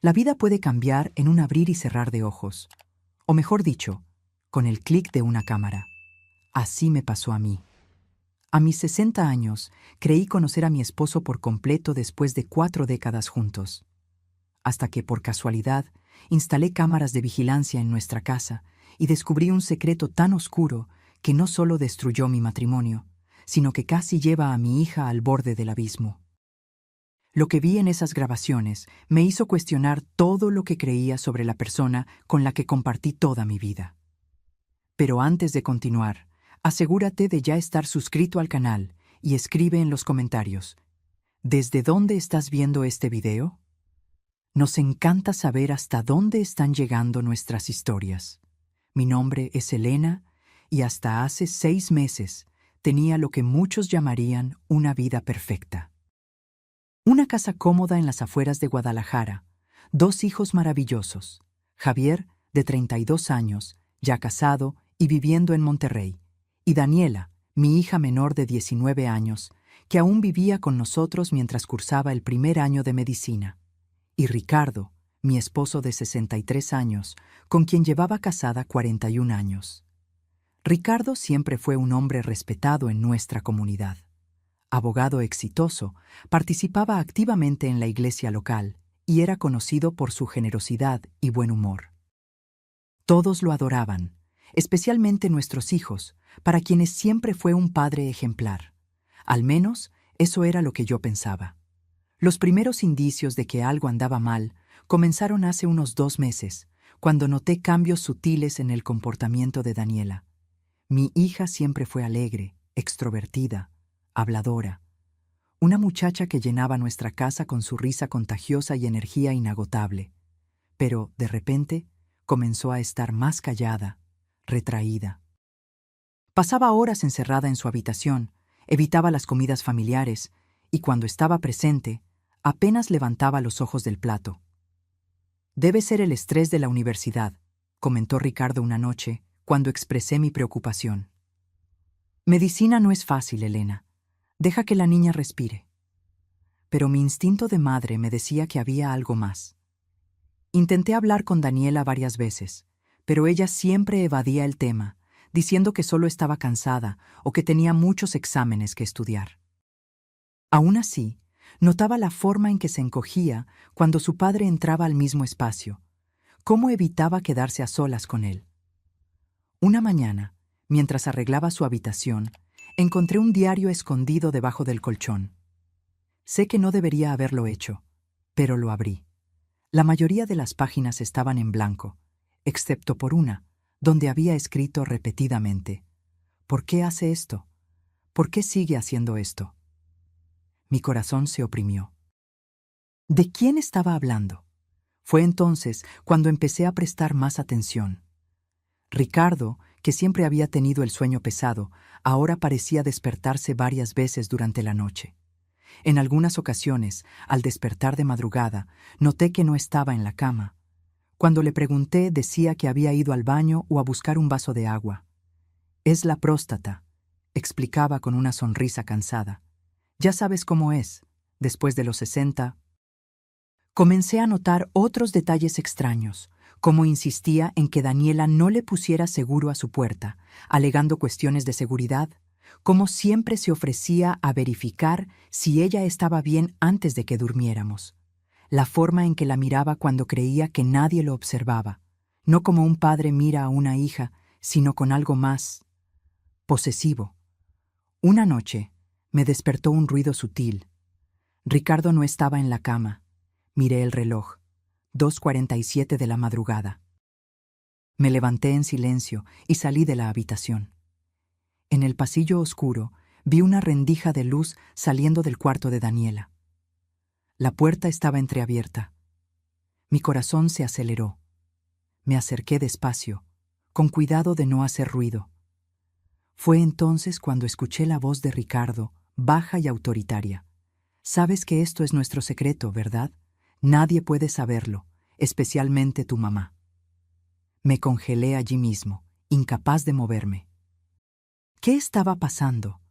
La vida puede cambiar en un abrir y cerrar de ojos. O mejor dicho, con el clic de una cámara. Así me pasó a mí. A mis 60 años, creí conocer a mi esposo por completo después de 4 décadas juntos. Hasta que, por casualidad, instalé cámaras de vigilancia en nuestra casa y descubrí un secreto tan oscuro que no solo destruyó mi matrimonio, sino que casi lleva a mi hija al borde del abismo. Lo que vi en esas grabaciones me hizo cuestionar todo lo que creía sobre la persona con la que compartí toda mi vida. Pero antes de continuar, asegúrate de ya estar suscrito al canal y escribe en los comentarios: ¿desde dónde estás viendo este video? Nos encanta saber hasta dónde están llegando nuestras historias. Mi nombre es Elena y hasta hace 6 meses tenía lo que muchos llamarían una vida perfecta. Una casa cómoda en las afueras de Guadalajara, 2 hijos maravillosos, Javier, de 32 años, ya casado y viviendo en Monterrey, y Daniela, mi hija menor de 19 años, que aún vivía con nosotros mientras cursaba el primer año de medicina, y Ricardo, mi esposo de 63 años, con quien llevaba casada 41 años. Ricardo siempre fue un hombre respetado en nuestra comunidad. Abogado exitoso, participaba activamente en la iglesia local y era conocido por su generosidad y buen humor. Todos lo adoraban, especialmente nuestros hijos, para quienes siempre fue un padre ejemplar. Al menos, eso era lo que yo pensaba. Los primeros indicios de que algo andaba mal comenzaron hace unos 2 meses, cuando noté cambios sutiles en el comportamiento de Daniela. Mi hija siempre fue alegre, extrovertida, habladora. Una muchacha que llenaba nuestra casa con su risa contagiosa y energía inagotable. Pero, de repente, comenzó a estar más callada, retraída. Pasaba horas encerrada en su habitación, evitaba las comidas familiares y cuando estaba presente, apenas levantaba los ojos del plato. «Debe ser el estrés de la universidad», comentó Ricardo una noche, cuando expresé mi preocupación. «Medicina no es fácil, Elena. Deja que la niña respire». Pero mi instinto de madre me decía que había algo más. Intenté hablar con Daniela varias veces, pero ella siempre evadía el tema, diciendo que solo estaba cansada o que tenía muchos exámenes que estudiar. Aún así, notaba la forma en que se encogía cuando su padre entraba al mismo espacio, cómo evitaba quedarse a solas con él. Una mañana, mientras arreglaba su habitación, encontré un diario escondido debajo del colchón. Sé que no debería haberlo hecho, pero lo abrí. La mayoría de las páginas estaban en blanco, excepto por una, donde había escrito repetidamente: «¿Por qué hace esto? ¿Por qué sigue haciendo esto?». Mi corazón se oprimió. ¿De quién estaba hablando? Fue entonces cuando empecé a prestar más atención. Ricardo, que siempre había tenido el sueño pesado, ahora parecía despertarse varias veces durante la noche. En algunas ocasiones, al despertar de madrugada, noté que no estaba en la cama. Cuando le pregunté, decía que había ido al baño o a buscar un vaso de agua. «Es la próstata», explicaba con una sonrisa cansada. «Ya sabes cómo es, después de los 60. Comencé a notar otros detalles extraños, como insistía en que Daniela no le pusiera seguro a su puerta, alegando cuestiones de seguridad, como siempre se ofrecía a verificar si ella estaba bien antes de que durmiéramos, la forma en que la miraba cuando creía que nadie lo observaba, no como un padre mira a una hija, sino con algo más posesivo. Una noche me despertó un ruido sutil. Ricardo no estaba en la cama. Miré el reloj, 2:47 de la madrugada. Me levanté en silencio y salí de la habitación. En el pasillo oscuro vi una rendija de luz saliendo del cuarto de Daniela. La puerta estaba entreabierta. Mi corazón se aceleró. Me acerqué despacio, con cuidado de no hacer ruido. Fue entonces cuando escuché la voz de Ricardo, baja y autoritaria. «Sabes que esto es nuestro secreto, ¿verdad? Nadie puede saberlo, especialmente tu mamá». Me congelé allí mismo, incapaz de moverme. ¿Qué estaba pasando?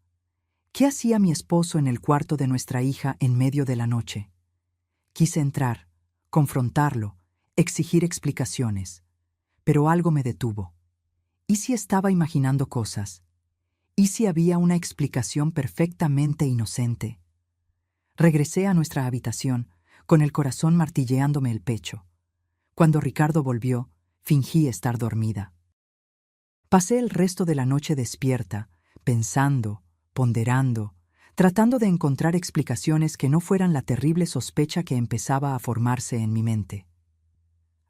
¿Qué hacía mi esposo en el cuarto de nuestra hija en medio de la noche? Quise entrar, confrontarlo, exigir explicaciones. Pero algo me detuvo. ¿Y si estaba imaginando cosas? ¿Y si había una explicación perfectamente inocente? Regresé a nuestra habitación, con el corazón martilleándome el pecho. Cuando Ricardo volvió, fingí estar dormida. Pasé el resto de la noche despierta, pensando, ponderando, tratando de encontrar explicaciones que no fueran la terrible sospecha que empezaba a formarse en mi mente.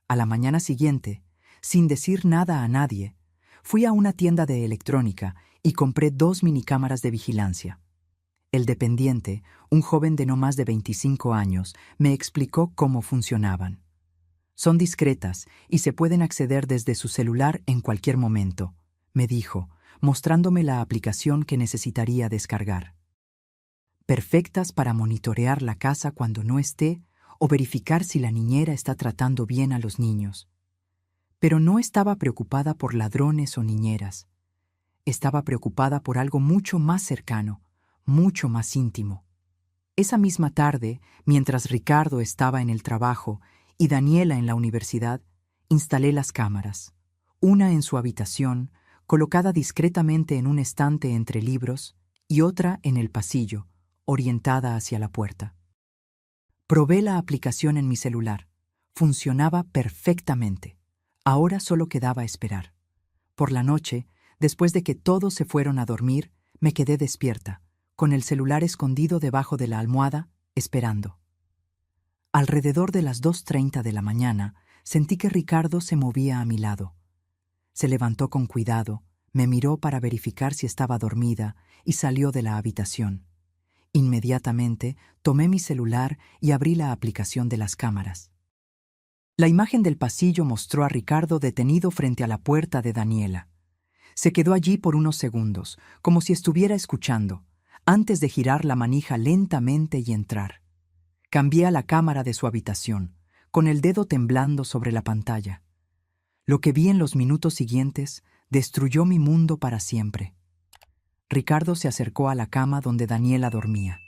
A la mañana siguiente, sin decir nada a nadie, fui a una tienda de electrónica y compré 2 minicámaras de vigilancia. El dependiente, un joven de no más de 25 años, me explicó cómo funcionaban. Son discretas y se pueden acceder desde su celular en cualquier momento, me dijo, mostrándome la aplicación que necesitaría descargar. Perfectas para monitorear la casa cuando no esté o verificar si la niñera está tratando bien a los niños. Pero no estaba preocupada por ladrones o niñeras. Estaba preocupada por algo mucho más cercano, mucho más íntimo. Esa misma tarde, mientras Ricardo estaba en el trabajo y Daniela en la universidad, instalé las cámaras, una en su habitación, colocada discretamente en un estante entre libros, y otra en el pasillo, orientada hacia la puerta. Probé la aplicación en mi celular. Funcionaba perfectamente. Ahora solo quedaba esperar. Por la noche, después de que todos se fueron a dormir, me quedé despierta, con el celular escondido debajo de la almohada, esperando. Alrededor de las 2:30 de la mañana, sentí que Ricardo se movía a mi lado. Se levantó con cuidado, me miró para verificar si estaba dormida y salió de la habitación. Inmediatamente, tomé mi celular y abrí la aplicación de las cámaras. La imagen del pasillo mostró a Ricardo detenido frente a la puerta de Daniela. Se quedó allí por unos segundos, como si estuviera escuchando, antes de girar la manija lentamente y entrar. Cambié a la cámara de su habitación, con el dedo temblando sobre la pantalla. Lo que vi en los minutos siguientes destruyó mi mundo para siempre. Ricardo se acercó a la cama donde Daniela dormía.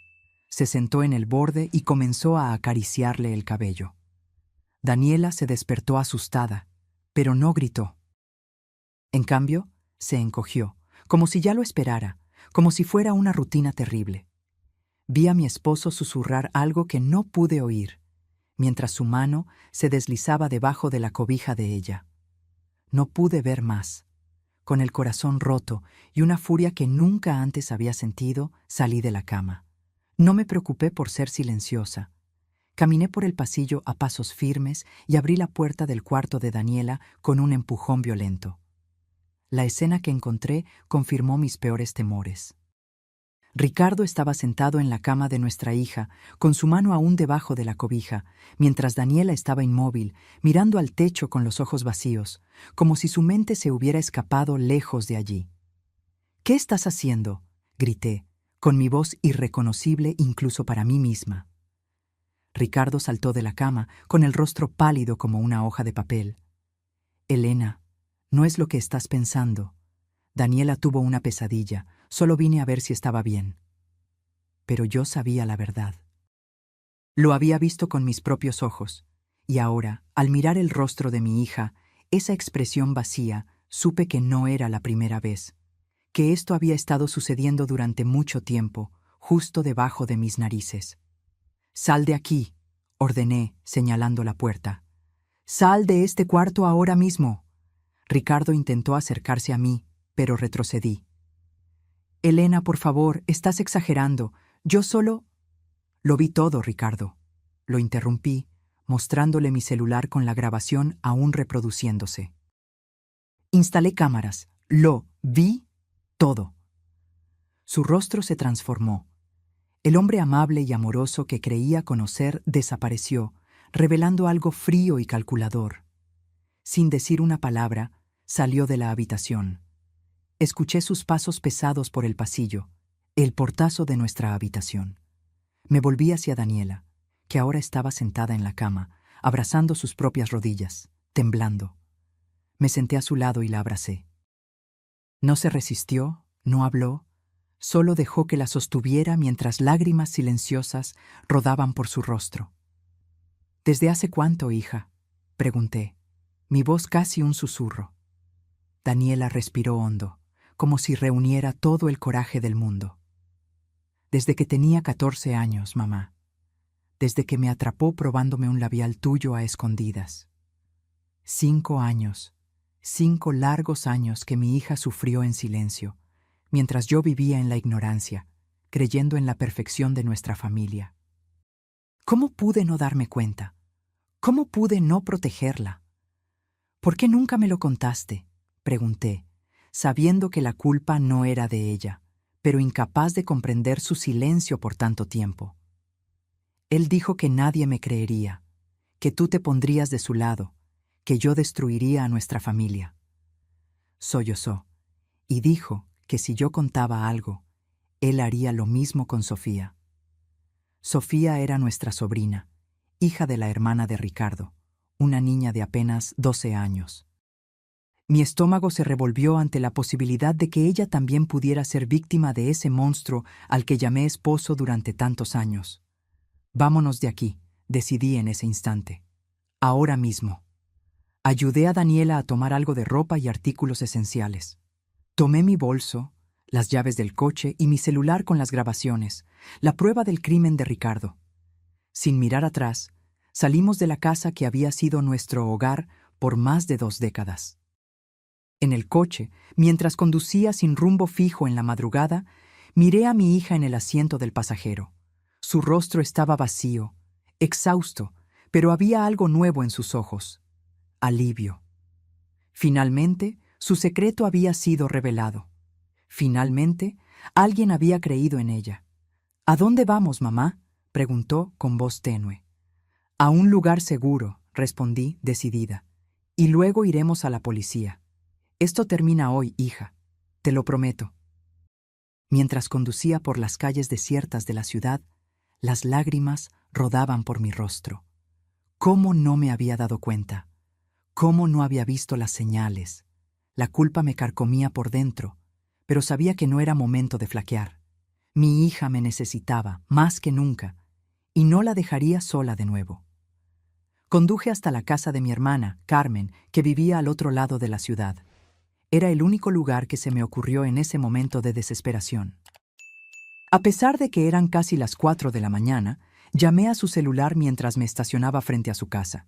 Se sentó en el borde y comenzó a acariciarle el cabello. Daniela se despertó asustada, pero no gritó. En cambio, se encogió, como si ya lo esperara, como si fuera una rutina terrible. Vi a mi esposo susurrar algo que no pude oír, mientras su mano se deslizaba debajo de la cobija de ella. No pude ver más. Con el corazón roto y una furia que nunca antes había sentido, salí de la cama. No me preocupé por ser silenciosa. Caminé por el pasillo a pasos firmes y abrí la puerta del cuarto de Daniela con un empujón violento. La escena que encontré confirmó mis peores temores. Ricardo estaba sentado en la cama de nuestra hija, con su mano aún debajo de la cobija, mientras Daniela estaba inmóvil, mirando al techo con los ojos vacíos, como si su mente se hubiera escapado lejos de allí. «¿Qué estás haciendo?», grité, con mi voz irreconocible incluso para mí misma. Ricardo saltó de la cama, con el rostro pálido como una hoja de papel. «Elena, no es lo que estás pensando. Daniela tuvo una pesadilla. Solo vine a ver si estaba bien». Pero yo sabía la verdad. Lo había visto con mis propios ojos, y ahora, al mirar el rostro de mi hija, esa expresión vacía, supe que no era la primera vez, que esto había estado sucediendo durante mucho tiempo, justo debajo de mis narices. «Sal de aquí», ordené, señalando la puerta. «Sal de este cuarto ahora mismo». Ricardo intentó acercarse a mí, pero retrocedí. «Elena, por favor, estás exagerando. Yo solo...» «Lo vi todo, Ricardo». Lo interrumpí, mostrándole mi celular con la grabación aún reproduciéndose. Instalé cámaras. Lo vi todo. Su rostro se transformó. El hombre amable y amoroso que creía conocer desapareció, revelando algo frío y calculador. Sin decir una palabra, salió de la habitación. Escuché sus pasos pesados por el pasillo, el portazo de nuestra habitación. Me volví hacia Daniela, que ahora estaba sentada en la cama, abrazando sus propias rodillas, temblando. Me senté a su lado y la abracé. No se resistió, no habló, solo dejó que la sostuviera mientras lágrimas silenciosas rodaban por su rostro. ¿Desde hace cuánto, hija?, pregunté, mi voz casi un susurro. Daniela respiró hondo, como si reuniera todo el coraje del mundo. Desde que tenía 14 años, mamá. Desde que me atrapó probándome un labial tuyo a escondidas. 5 años, 5 largos años que mi hija sufrió en silencio, mientras yo vivía en la ignorancia, creyendo en la perfección de nuestra familia. ¿Cómo pude no darme cuenta? ¿Cómo pude no protegerla? ¿Por qué nunca me lo contaste?, pregunté, sabiendo que la culpa no era de ella, pero incapaz de comprender su silencio por tanto tiempo. Él dijo que nadie me creería, que tú te pondrías de su lado, que yo destruiría a nuestra familia. Sollozó, y dijo que si yo contaba algo, él haría lo mismo con Sofía. Sofía era nuestra sobrina, hija de la hermana de Ricardo, una niña de apenas 12 años. Mi estómago se revolvió ante la posibilidad de que ella también pudiera ser víctima de ese monstruo al que llamé esposo durante tantos años. Vámonos de aquí, decidí en ese instante. Ahora mismo. Ayudé a Daniela a tomar algo de ropa y artículos esenciales. Tomé mi bolso, las llaves del coche y mi celular con las grabaciones, la prueba del crimen de Ricardo. Sin mirar atrás, salimos de la casa que había sido nuestro hogar por más de 2 décadas. En el coche, mientras conducía sin rumbo fijo en la madrugada, miré a mi hija en el asiento del pasajero. Su rostro estaba vacío, exhausto, pero había algo nuevo en sus ojos: alivio. Finalmente, su secreto había sido revelado. Finalmente, alguien había creído en ella. ¿A dónde vamos, mamá?, preguntó con voz tenue. A un lugar seguro, respondí, decidida. Y luego iremos a la policía. Esto termina hoy, hija. Te lo prometo. Mientras conducía por las calles desiertas de la ciudad, las lágrimas rodaban por mi rostro. ¿Cómo no me había dado cuenta? ¿Cómo no había visto las señales? La culpa me carcomía por dentro, pero sabía que no era momento de flaquear. Mi hija me necesitaba, más que nunca, y no la dejaría sola de nuevo. Conduje hasta la casa de mi hermana, Carmen, que vivía al otro lado de la ciudad. Era el único lugar que se me ocurrió en ese momento de desesperación. A pesar de que eran casi las 4 de la mañana, llamé a su celular mientras me estacionaba frente a su casa.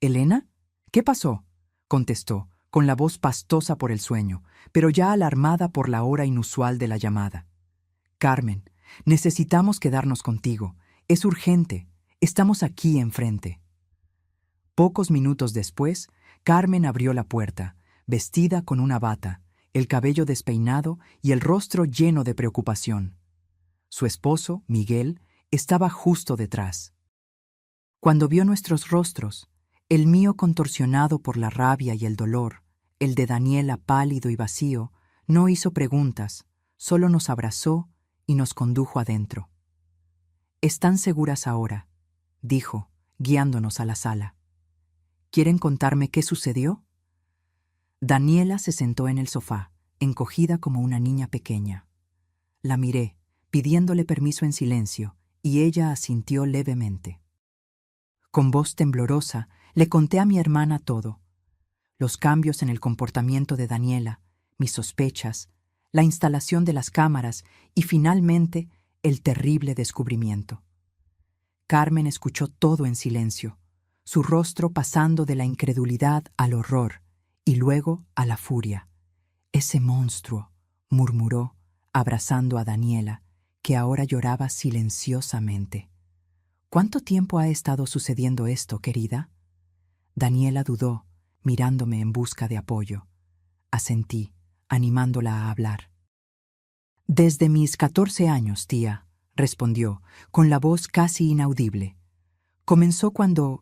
«¿Elena? ¿Qué pasó?», contestó, con la voz pastosa por el sueño, pero ya alarmada por la hora inusual de la llamada. «Carmen, necesitamos quedarnos contigo. Es urgente. Estamos aquí enfrente». Pocos minutos después, Carmen abrió la puerta, vestida con una bata, el cabello despeinado y el rostro lleno de preocupación. Su esposo, Miguel, estaba justo detrás. Cuando vio nuestros rostros, el mío contorsionado por la rabia y el dolor, el de Daniela pálido y vacío, no hizo preguntas, solo nos abrazó y nos condujo adentro. «¿Están seguras ahora?», dijo, guiándonos a la sala. «¿Quieren contarme qué sucedió?». Daniela se sentó en el sofá, encogida como una niña pequeña. La miré, pidiéndole permiso en silencio, y ella asintió levemente. Con voz temblorosa, le conté a mi hermana todo: los cambios en el comportamiento de Daniela, mis sospechas, la instalación de las cámaras y, finalmente, el terrible descubrimiento. Carmen escuchó todo en silencio, su rostro pasando de la incredulidad al horror y luego a la furia. «Ese monstruo», murmuró, abrazando a Daniela, que ahora lloraba silenciosamente. «¿Cuánto tiempo ha estado sucediendo esto, querida?». Daniela dudó, mirándome en busca de apoyo. Asentí, animándola a hablar. «Desde mis 14 años, tía», respondió, con la voz casi inaudible. «Comenzó cuando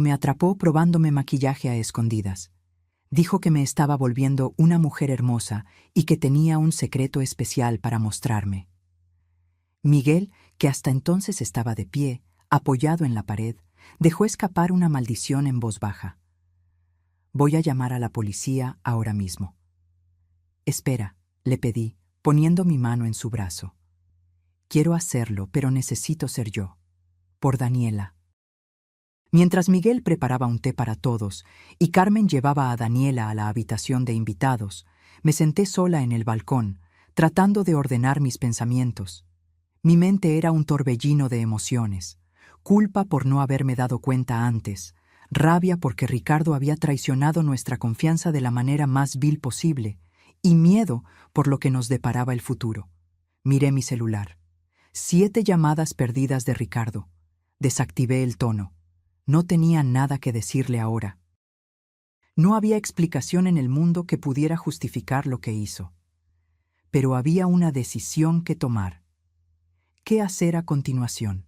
me atrapó probándome maquillaje a escondidas. Dijo que me estaba volviendo una mujer hermosa y que tenía un secreto especial para mostrarme». Miguel, que hasta entonces estaba de pie, apoyado en la pared, dejó escapar una maldición en voz baja. «Voy a llamar a la policía ahora mismo». «Espera», le pedí, poniendo mi mano en su brazo. «Quiero hacerlo, pero necesito ser yo. Por Daniela». Mientras Miguel preparaba un té para todos y Carmen llevaba a Daniela a la habitación de invitados, me senté sola en el balcón, tratando de ordenar mis pensamientos. Mi mente era un torbellino de emociones: culpa por no haberme dado cuenta antes, rabia porque Ricardo había traicionado nuestra confianza de la manera más vil posible, y miedo por lo que nos deparaba el futuro. Miré mi celular. 7 llamadas perdidas de Ricardo. Desactivé el tono. No tenía nada que decirle ahora. No había explicación en el mundo que pudiera justificar lo que hizo. Pero había una decisión que tomar. ¿Qué hacer a continuación?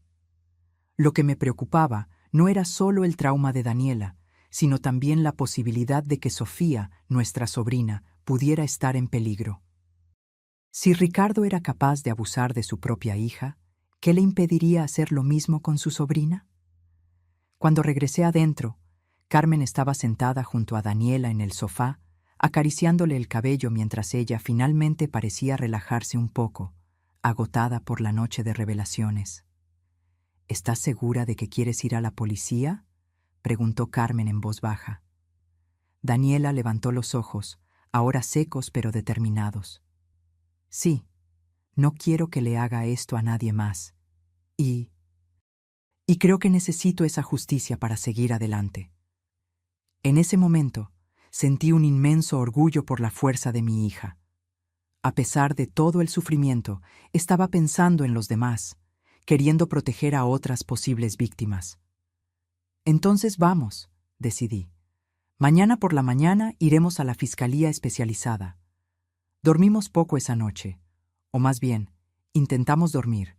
Lo que me preocupaba no era solo el trauma de Daniela, sino también la posibilidad de que Sofía, nuestra sobrina, pudiera estar en peligro. Si Ricardo era capaz de abusar de su propia hija, ¿qué le impediría hacer lo mismo con su sobrina? Cuando regresé adentro, Carmen estaba sentada junto a Daniela en el sofá, acariciándole el cabello mientras ella finalmente parecía relajarse un poco, agotada por la noche de revelaciones. ¿Estás segura de que quieres ir a la policía?, preguntó Carmen en voz baja. Daniela levantó los ojos, ahora secos pero determinados. Sí, no quiero que le haga esto a nadie más. Y creo que necesito esa justicia para seguir adelante. En ese momento, sentí un inmenso orgullo por la fuerza de mi hija. A pesar de todo el sufrimiento, estaba pensando en los demás, queriendo proteger a otras posibles víctimas. Entonces vamos, decidí. Mañana por la mañana iremos a la fiscalía especializada. Dormimos poco esa noche, o más bien, intentamos dormir.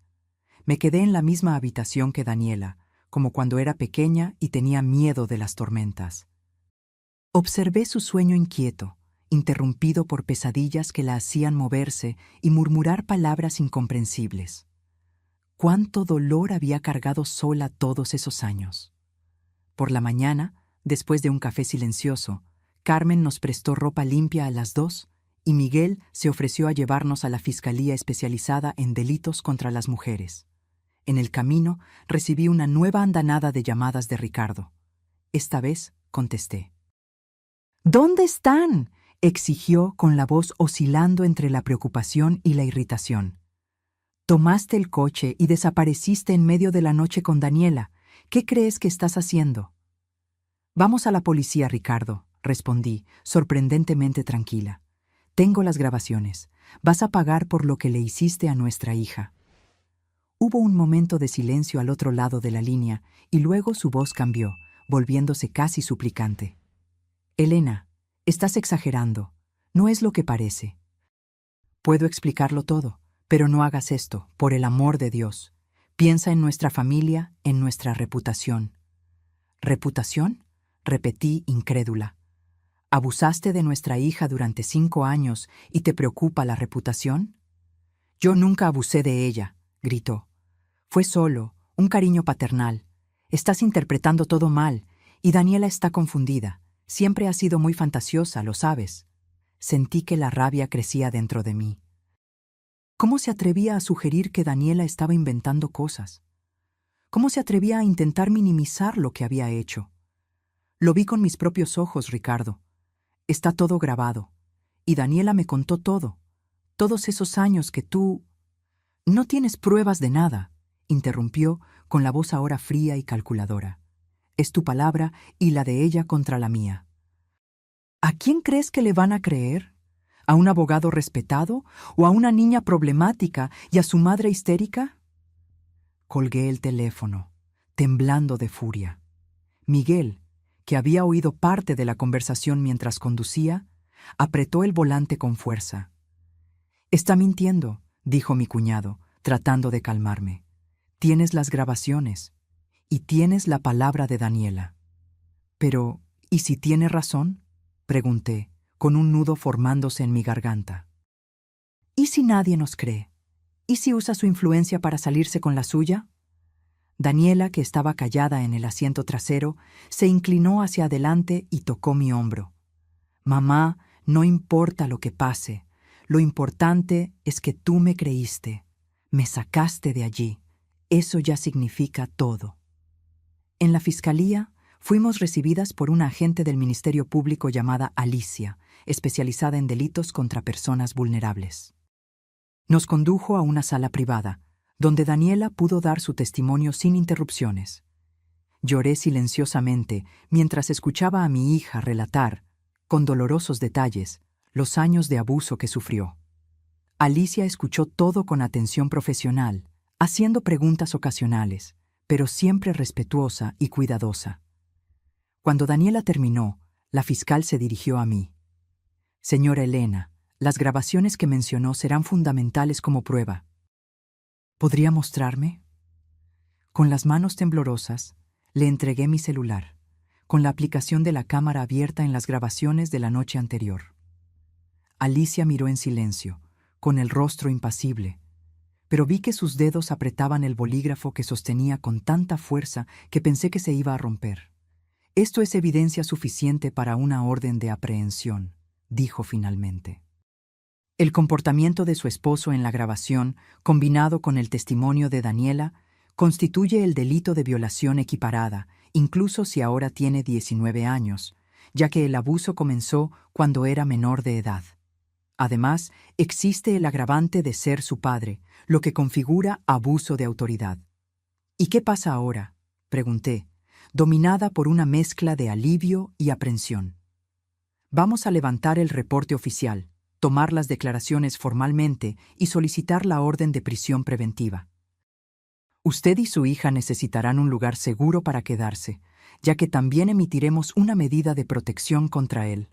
Me quedé en la misma habitación que Daniela, como cuando era pequeña y tenía miedo de las tormentas. Observé su sueño inquieto, interrumpido por pesadillas que la hacían moverse y murmurar palabras incomprensibles. ¿Cuánto dolor había cargado sola todos esos años? Por la mañana, después de un café silencioso, Carmen nos prestó ropa limpia a las 2 y Miguel se ofreció a llevarnos a la Fiscalía Especializada en Delitos contra las Mujeres. En el camino recibí una nueva andanada de llamadas de Ricardo. Esta vez contesté. ¿Dónde están?, exigió con la voz oscilando entre la preocupación y la irritación. Tomaste el coche y desapareciste en medio de la noche con Daniela. ¿Qué crees que estás haciendo? Vamos a la policía, Ricardo, respondí, sorprendentemente tranquila. Tengo las grabaciones. Vas a pagar por lo que le hiciste a nuestra hija. Hubo un momento de silencio al otro lado de la línea y luego su voz cambió, volviéndose casi suplicante. Elena, estás exagerando. No es lo que parece. Puedo explicarlo todo, pero no hagas esto, por el amor de Dios. Piensa en nuestra familia, en nuestra reputación. ¿Reputación?, repetí incrédula. ¿Abusaste de nuestra hija durante 5 años y te preocupa la reputación? Yo nunca abusé de ella, gritó. Fue solo un cariño paternal. Estás interpretando todo mal, y Daniela está confundida. Siempre ha sido muy fantasiosa, lo sabes. Sentí que la rabia crecía dentro de mí. ¿Cómo se atrevía a sugerir que Daniela estaba inventando cosas? ¿Cómo se atrevía a intentar minimizar lo que había hecho? Lo vi con mis propios ojos, Ricardo. Está todo grabado. Y Daniela me contó todo. Todos esos años que tú... No tienes pruebas de nada, interrumpió con la voz ahora fría y calculadora. Es tu palabra y la de ella contra la mía. ¿A quién crees que le van a creer? ¿A un abogado respetado o a una niña problemática y a su madre histérica? Colgué el teléfono, temblando de furia. Miguel, que había oído parte de la conversación mientras conducía, apretó el volante con fuerza. Está mintiendo, dijo mi cuñado, tratando de calmarme. Tienes las grabaciones y tienes la palabra de Daniela. Pero, ¿y si tiene razón?, pregunté, con un nudo formándose en mi garganta. ¿Y si nadie nos cree? ¿Y si usa su influencia para salirse con la suya? Daniela, que estaba callada en el asiento trasero, se inclinó hacia adelante y tocó mi hombro. Mamá, no importa lo que pase. Lo importante es que tú me creíste. Me sacaste de allí. Eso ya significa todo. En la fiscalía, fuimos recibidas por una agente del Ministerio Público llamada Alicia, especializada en delitos contra personas vulnerables. Nos condujo a una sala privada, donde Daniela pudo dar su testimonio sin interrupciones. Lloré silenciosamente mientras escuchaba a mi hija relatar, con dolorosos detalles, los años de abuso que sufrió. Alicia escuchó todo con atención profesional, haciendo preguntas ocasionales, pero siempre respetuosa y cuidadosa. Cuando Daniela terminó, la fiscal se dirigió a mí. Señora Elena, las grabaciones que mencionó serán fundamentales como prueba. ¿Podría mostrarme? Con las manos temblorosas, le entregué mi celular, con la aplicación de la cámara abierta en las grabaciones de la noche anterior. Alicia miró en silencio, con el rostro impasible, pero vi que sus dedos apretaban el bolígrafo que sostenía con tanta fuerza que pensé que se iba a romper. Esto es evidencia suficiente para una orden de aprehensión, dijo finalmente. El comportamiento de su esposo en la grabación, combinado con el testimonio de Daniela, constituye el delito de violación equiparada, incluso si ahora tiene 19 años, ya que el abuso comenzó cuando era menor de edad. Además, existe el agravante de ser su padre, lo que configura abuso de autoridad. ¿Y qué pasa ahora?, pregunté, dominada por una mezcla de alivio y aprensión. Vamos a levantar el reporte oficial, tomar las declaraciones formalmente y solicitar la orden de prisión preventiva. Usted y su hija necesitarán un lugar seguro para quedarse, ya que también emitiremos una medida de protección contra él.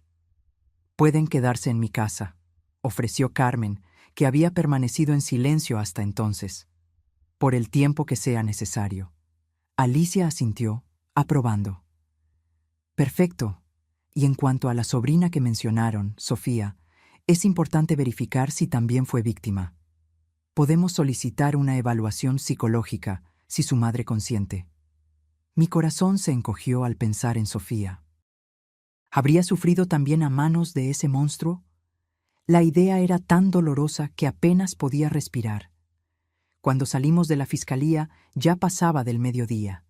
Pueden quedarse en mi casa, ofreció Carmen, que había permanecido en silencio hasta entonces, por el tiempo que sea necesario. Alicia asintió, aprobando. Perfecto. Y en cuanto a la sobrina que mencionaron, Sofía, es importante verificar si también fue víctima. Podemos solicitar una evaluación psicológica si su madre consiente. Mi corazón se encogió al pensar en Sofía. ¿Habría sufrido también a manos de ese monstruo? La idea era tan dolorosa que apenas podía respirar. Cuando salimos de la fiscalía, ya pasaba del mediodía.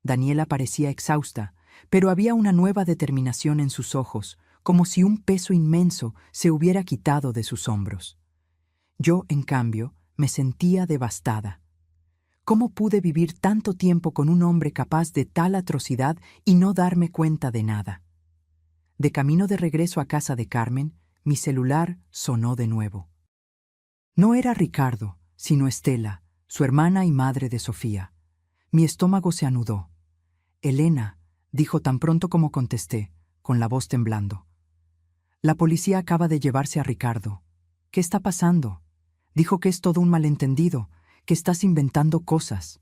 Daniela parecía exhausta, pero había una nueva determinación en sus ojos, como si un peso inmenso se hubiera quitado de sus hombros. Yo, en cambio, me sentía devastada. ¿Cómo pude vivir tanto tiempo con un hombre capaz de tal atrocidad y no darme cuenta de nada? De camino de regreso a casa de Carmen, mi celular sonó de nuevo. No era Ricardo, sino Estela, su hermana y madre de Sofía. Mi estómago se anudó. Elena, dijo tan pronto como contesté, con la voz temblando. La policía acaba de llevarse a Ricardo. ¿Qué está pasando? Dijo que es todo un malentendido, que estás inventando cosas.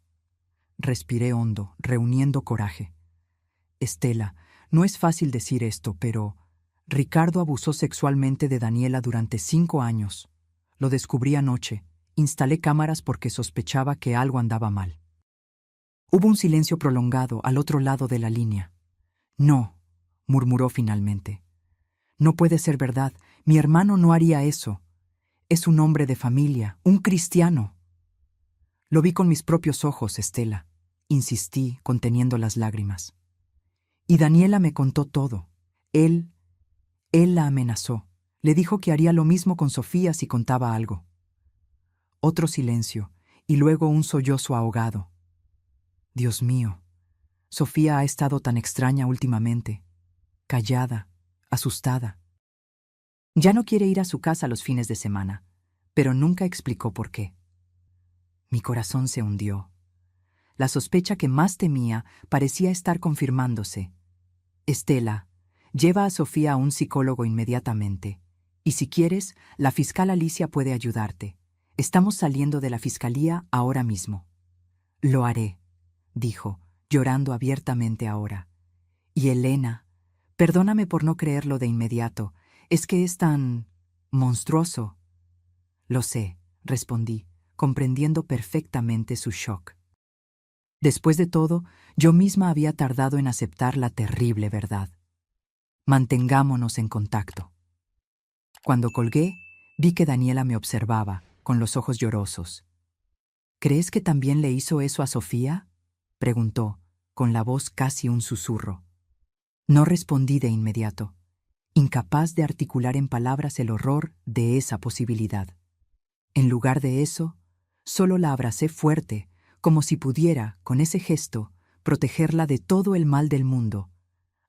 Respiré hondo, reuniendo coraje. Estela, no es fácil decir esto, pero Ricardo abusó sexualmente de Daniela durante 5 años. Lo descubrí anoche. Instalé cámaras porque sospechaba que algo andaba mal. Hubo un silencio prolongado al otro lado de la línea. No, murmuró finalmente. No puede ser verdad. Mi hermano no haría eso. Es un hombre de familia, un cristiano. Lo vi con mis propios ojos, Estela. Insistí, conteniendo las lágrimas. Y Daniela me contó todo. Él la amenazó. Le dijo que haría lo mismo con Sofía si contaba algo. Otro silencio, y luego un sollozo ahogado. Dios mío, Sofía ha estado tan extraña últimamente. Callada, asustada. Ya no quiere ir a su casa los fines de semana, pero nunca explicó por qué. Mi corazón se hundió. La sospecha que más temía parecía estar confirmándose. Estela, lleva a Sofía a un psicólogo inmediatamente. Y si quieres, la fiscal Alicia puede ayudarte. Estamos saliendo de la fiscalía ahora mismo. Lo haré, dijo, llorando abiertamente ahora. Y Elena, perdóname por no creerlo de inmediato. Es que es tan monstruoso. Lo sé, respondí, comprendiendo perfectamente su shock. Después de todo, yo misma había tardado en aceptar la terrible verdad. Mantengámonos en contacto. Cuando colgué, vi que Daniela me observaba, con los ojos llorosos. ¿Crees que también le hizo eso a Sofía?, preguntó, con la voz casi un susurro. No respondí de inmediato, incapaz de articular en palabras el horror de esa posibilidad. En lugar de eso, solo la abracé fuerte, como si pudiera, con ese gesto, protegerla de todo el mal del mundo,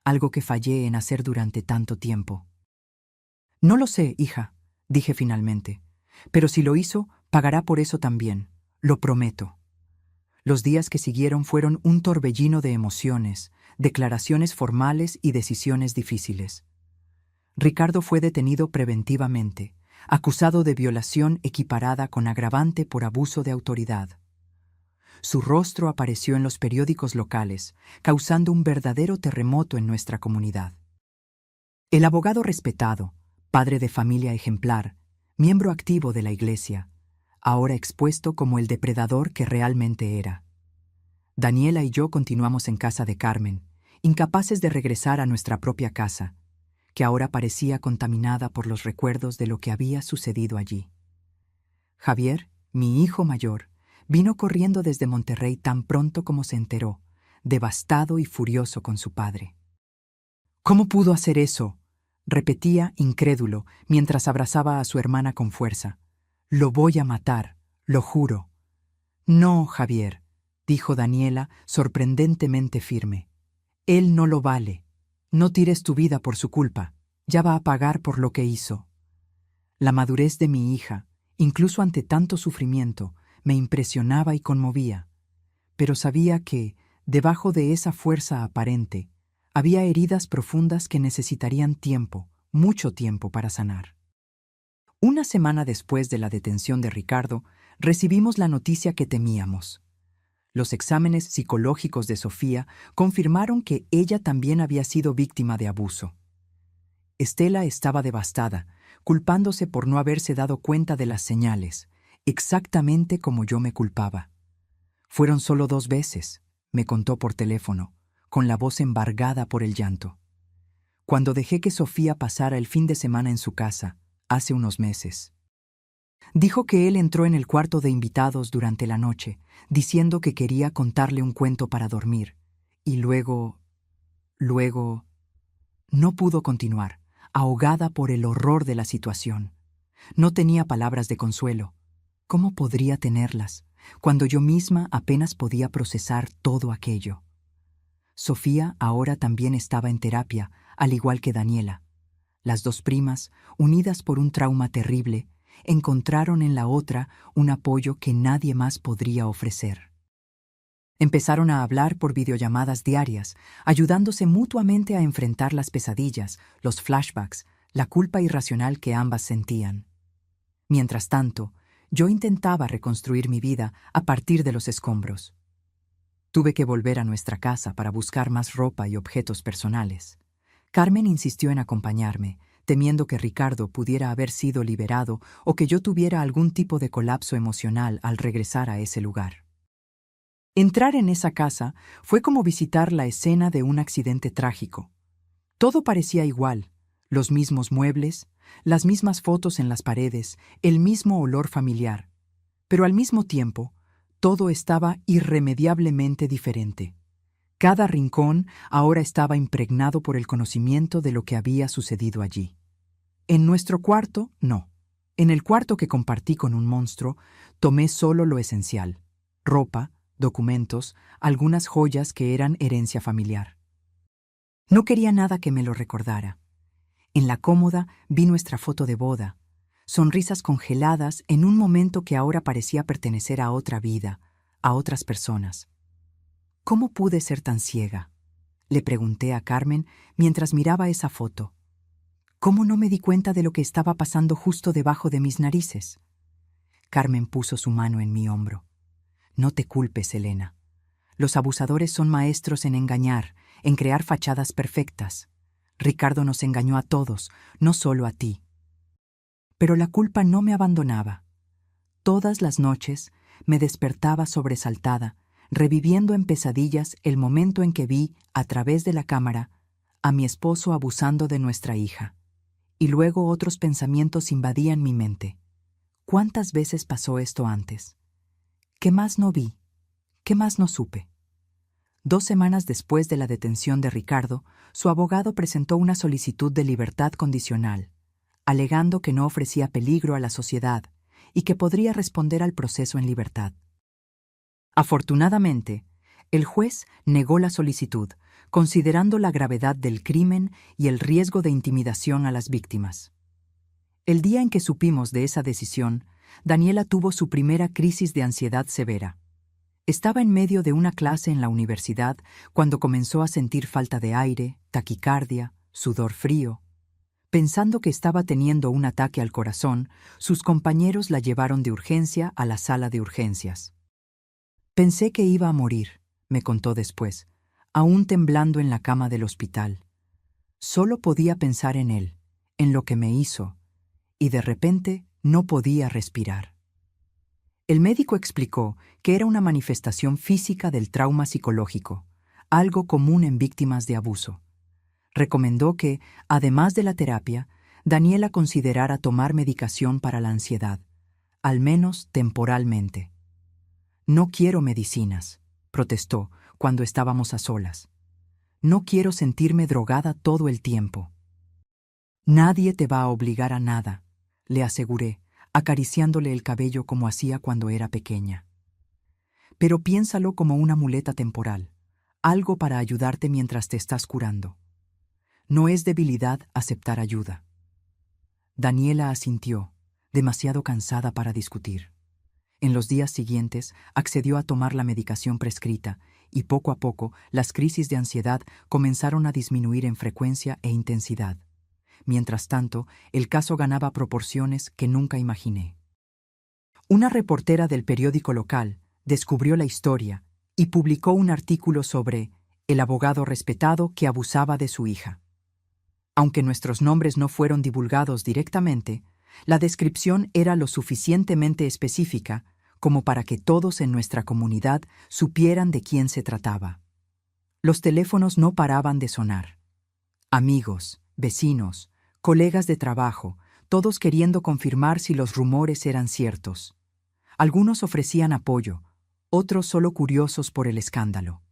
algo que fallé en hacer durante tanto tiempo. No lo sé, hija, dije finalmente, pero si lo hizo, pagará por eso también, lo prometo. Los días que siguieron fueron un torbellino de emociones, declaraciones formales y decisiones difíciles. Ricardo fue detenido preventivamente, acusado de violación equiparada con agravante por abuso de autoridad. Su rostro apareció en los periódicos locales, causando un verdadero terremoto en nuestra comunidad. El abogado respetado, padre de familia ejemplar, miembro activo de la Iglesia, ahora expuesto como el depredador que realmente era. Daniela y yo continuamos en casa de Carmen, incapaces de regresar a nuestra propia casa, que ahora parecía contaminada por los recuerdos de lo que había sucedido allí. Javier, mi hijo mayor, vino corriendo desde Monterrey tan pronto como se enteró, devastado y furioso con su padre. ¿Cómo pudo hacer eso?, repetía incrédulo mientras abrazaba a su hermana con fuerza. Lo voy a matar, lo juro. No, Javier, dijo Daniela, sorprendentemente firme. Él no lo vale. No tires tu vida por su culpa. Ya va a pagar por lo que hizo. La madurez de mi hija, incluso ante tanto sufrimiento, me impresionaba y conmovía, pero sabía que, debajo de esa fuerza aparente, había heridas profundas que necesitarían tiempo, mucho tiempo para sanar. Una semana después de la detención de Ricardo, recibimos la noticia que temíamos. Los exámenes psicológicos de Sofía confirmaron que ella también había sido víctima de abuso. Estela estaba devastada, culpándose por no haberse dado cuenta de las señales, exactamente como yo me culpaba. Fueron solo 2 veces, me contó por teléfono, con la voz embargada por el llanto. Cuando dejé que Sofía pasara el fin de semana en su casa, hace unos meses. Dijo que él entró en el cuarto de invitados durante la noche, diciendo que quería contarle un cuento para dormir, y luego... No pudo continuar, ahogada por el horror de la situación. No tenía palabras de consuelo. ¿Cómo podría tenerlas, cuando yo misma apenas podía procesar todo aquello? Sofía ahora también estaba en terapia, al igual que Daniela. Las 2 primas, unidas por un trauma terrible, encontraron en la otra un apoyo que nadie más podría ofrecer. Empezaron a hablar por videollamadas diarias, ayudándose mutuamente a enfrentar las pesadillas, los flashbacks, la culpa irracional que ambas sentían. Mientras tanto, yo intentaba reconstruir mi vida a partir de los escombros. Tuve que volver a nuestra casa para buscar más ropa y objetos personales. Carmen insistió en acompañarme, temiendo que Ricardo pudiera haber sido liberado o que yo tuviera algún tipo de colapso emocional al regresar a ese lugar. Entrar en esa casa fue como visitar la escena de un accidente trágico. Todo parecía igual, los mismos muebles, las mismas fotos en las paredes, el mismo olor familiar. Pero al mismo tiempo, todo estaba irremediablemente diferente. Cada rincón ahora estaba impregnado por el conocimiento de lo que había sucedido allí. En nuestro cuarto, no. En el cuarto que compartí con un monstruo, tomé solo lo esencial: ropa, documentos, algunas joyas que eran herencia familiar. No quería nada que me lo recordara. En la cómoda vi nuestra foto de boda, sonrisas congeladas en un momento que ahora parecía pertenecer a otra vida, a otras personas. ¿Cómo pude ser tan ciega?, le pregunté a Carmen mientras miraba esa foto. ¿Cómo no me di cuenta de lo que estaba pasando justo debajo de mis narices? Carmen puso su mano en mi hombro. No te culpes, Elena. Los abusadores son maestros en engañar, en crear fachadas perfectas. Ricardo nos engañó a todos, no solo a ti. Pero la culpa no me abandonaba. Todas las noches me despertaba sobresaltada, reviviendo en pesadillas el momento en que vi, a través de la cámara, a mi esposo abusando de nuestra hija. Y luego otros pensamientos invadían mi mente. ¿Cuántas veces pasó esto antes? ¿Qué más no vi? ¿Qué más no supe? 2 semanas después de la detención de Ricardo, su abogado presentó una solicitud de libertad condicional, alegando que no ofrecía peligro a la sociedad y que podría responder al proceso en libertad. Afortunadamente, el juez negó la solicitud, considerando la gravedad del crimen y el riesgo de intimidación a las víctimas. El día en que supimos de esa decisión, Daniela tuvo su primera crisis de ansiedad severa. Estaba en medio de una clase en la universidad cuando comenzó a sentir falta de aire, taquicardia, sudor frío. Pensando que estaba teniendo un ataque al corazón, sus compañeros la llevaron de urgencia a la sala de urgencias. Pensé que iba a morir, me contó después, aún temblando en la cama del hospital. Solo podía pensar en él, en lo que me hizo, y de repente no podía respirar. El médico explicó que era una manifestación física del trauma psicológico, algo común en víctimas de abuso. Recomendó que, además de la terapia, Daniela considerara tomar medicación para la ansiedad, al menos temporalmente. «No quiero medicinas», protestó cuando estábamos a solas. «No quiero sentirme drogada todo el tiempo». «Nadie te va a obligar a nada», le aseguré, acariciándole el cabello como hacía cuando era pequeña. «Pero piénsalo como una muleta temporal, algo para ayudarte mientras te estás curando. No es debilidad aceptar ayuda». Daniela asintió, demasiado cansada para discutir. En los días siguientes accedió a tomar la medicación prescrita y poco a poco las crisis de ansiedad comenzaron a disminuir en frecuencia e intensidad. Mientras tanto, el caso ganaba proporciones que nunca imaginé. Una reportera del periódico local descubrió la historia y publicó un artículo sobre el abogado respetado que abusaba de su hija. Aunque nuestros nombres no fueron divulgados directamente, la descripción era lo suficientemente específica como para que todos en nuestra comunidad supieran de quién se trataba. Los teléfonos no paraban de sonar. Amigos, vecinos, colegas de trabajo, todos queriendo confirmar si los rumores eran ciertos. Algunos ofrecían apoyo, otros solo curiosos por el escándalo.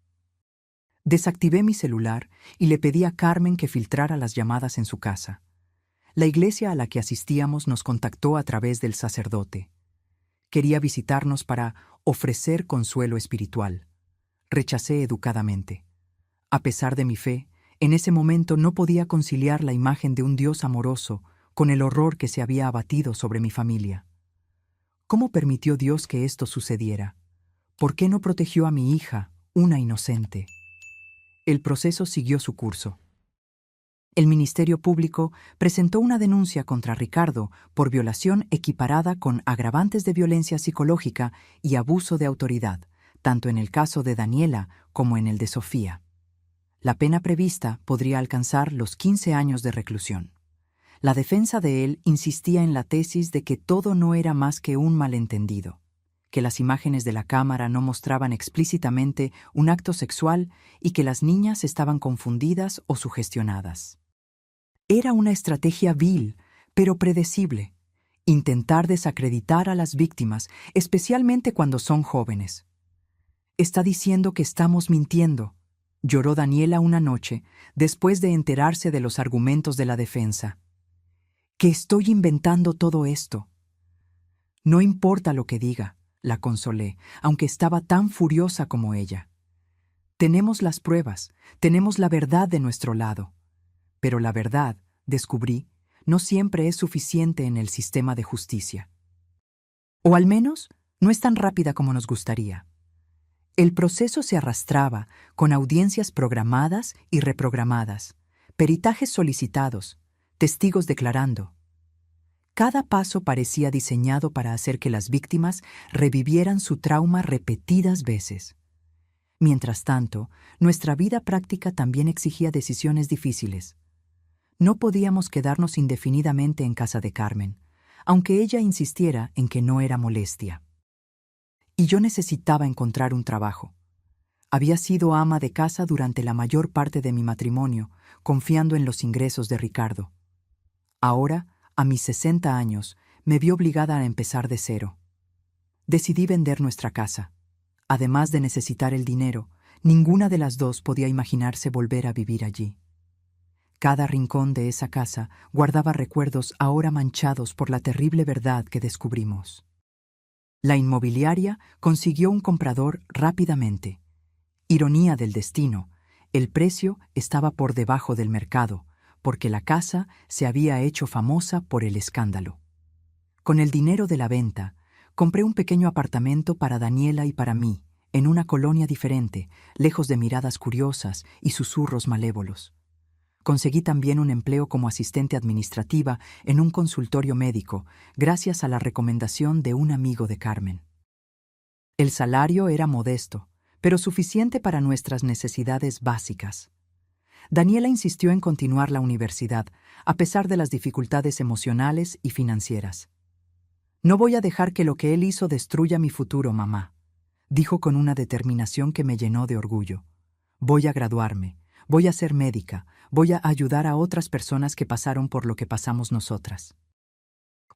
Desactivé mi celular y le pedí a Carmen que filtrara las llamadas en su casa. La iglesia a la que asistíamos nos contactó a través del sacerdote. Quería visitarnos para ofrecer consuelo espiritual. Rechacé educadamente. A pesar de mi fe, en ese momento no podía conciliar la imagen de un Dios amoroso con el horror que se había abatido sobre mi familia. ¿Cómo permitió Dios que esto sucediera? ¿Por qué no protegió a mi hija, una inocente? El proceso siguió su curso. El Ministerio Público presentó una denuncia contra Ricardo por violación equiparada con agravantes de violencia psicológica y abuso de autoridad, tanto en el caso de Daniela como en el de Sofía. La pena prevista podría alcanzar los 15 años de reclusión. La defensa de él insistía en la tesis de que todo no era más que un malentendido, que las imágenes de la cámara no mostraban explícitamente un acto sexual y que las niñas estaban confundidas o sugestionadas. Era una estrategia vil, pero predecible, intentar desacreditar a las víctimas, especialmente cuando son jóvenes. «Está diciendo que estamos mintiendo», lloró Daniela una noche, después de enterarse de los argumentos de la defensa. «Que estoy inventando todo esto». «No importa lo que diga», la consolé, aunque estaba tan furiosa como ella. «Tenemos las pruebas, tenemos la verdad de nuestro lado». Pero la verdad, descubrí, no siempre es suficiente en el sistema de justicia. O al menos, no es tan rápida como nos gustaría. El proceso se arrastraba, con audiencias programadas y reprogramadas, peritajes solicitados, testigos declarando. Cada paso parecía diseñado para hacer que las víctimas revivieran su trauma repetidas veces. Mientras tanto, nuestra vida práctica también exigía decisiones difíciles. No podíamos quedarnos indefinidamente en casa de Carmen, aunque ella insistiera en que no era molestia. Y yo necesitaba encontrar un trabajo. Había sido ama de casa durante la mayor parte de mi matrimonio, confiando en los ingresos de Ricardo. Ahora, a mis 60 años, me vi obligada a empezar de cero. Decidí vender nuestra casa. Además de necesitar el dinero, Ninguna de las dos podía imaginarse volver a vivir allí. Cada rincón de esa casa guardaba recuerdos ahora manchados por la terrible verdad que descubrimos. La inmobiliaria consiguió un comprador rápidamente. Ironía del destino, el precio estaba por debajo del mercado, porque la casa se había hecho famosa por el escándalo. Con el dinero de la venta, compré un pequeño apartamento para Daniela y para mí, en una colonia diferente, lejos de miradas curiosas y susurros malévolos. Conseguí también un empleo como asistente administrativa en un consultorio médico, gracias a la recomendación de un amigo de Carmen. El salario era modesto, pero suficiente para nuestras necesidades básicas. Daniela insistió en continuar la universidad, a pesar de las dificultades emocionales y financieras. «No voy a dejar que lo que él hizo destruya mi futuro, mamá», dijo con una determinación que me llenó de orgullo. «Voy a graduarme, voy a ser médica, voy a ayudar a otras personas que pasaron por lo que pasamos nosotras».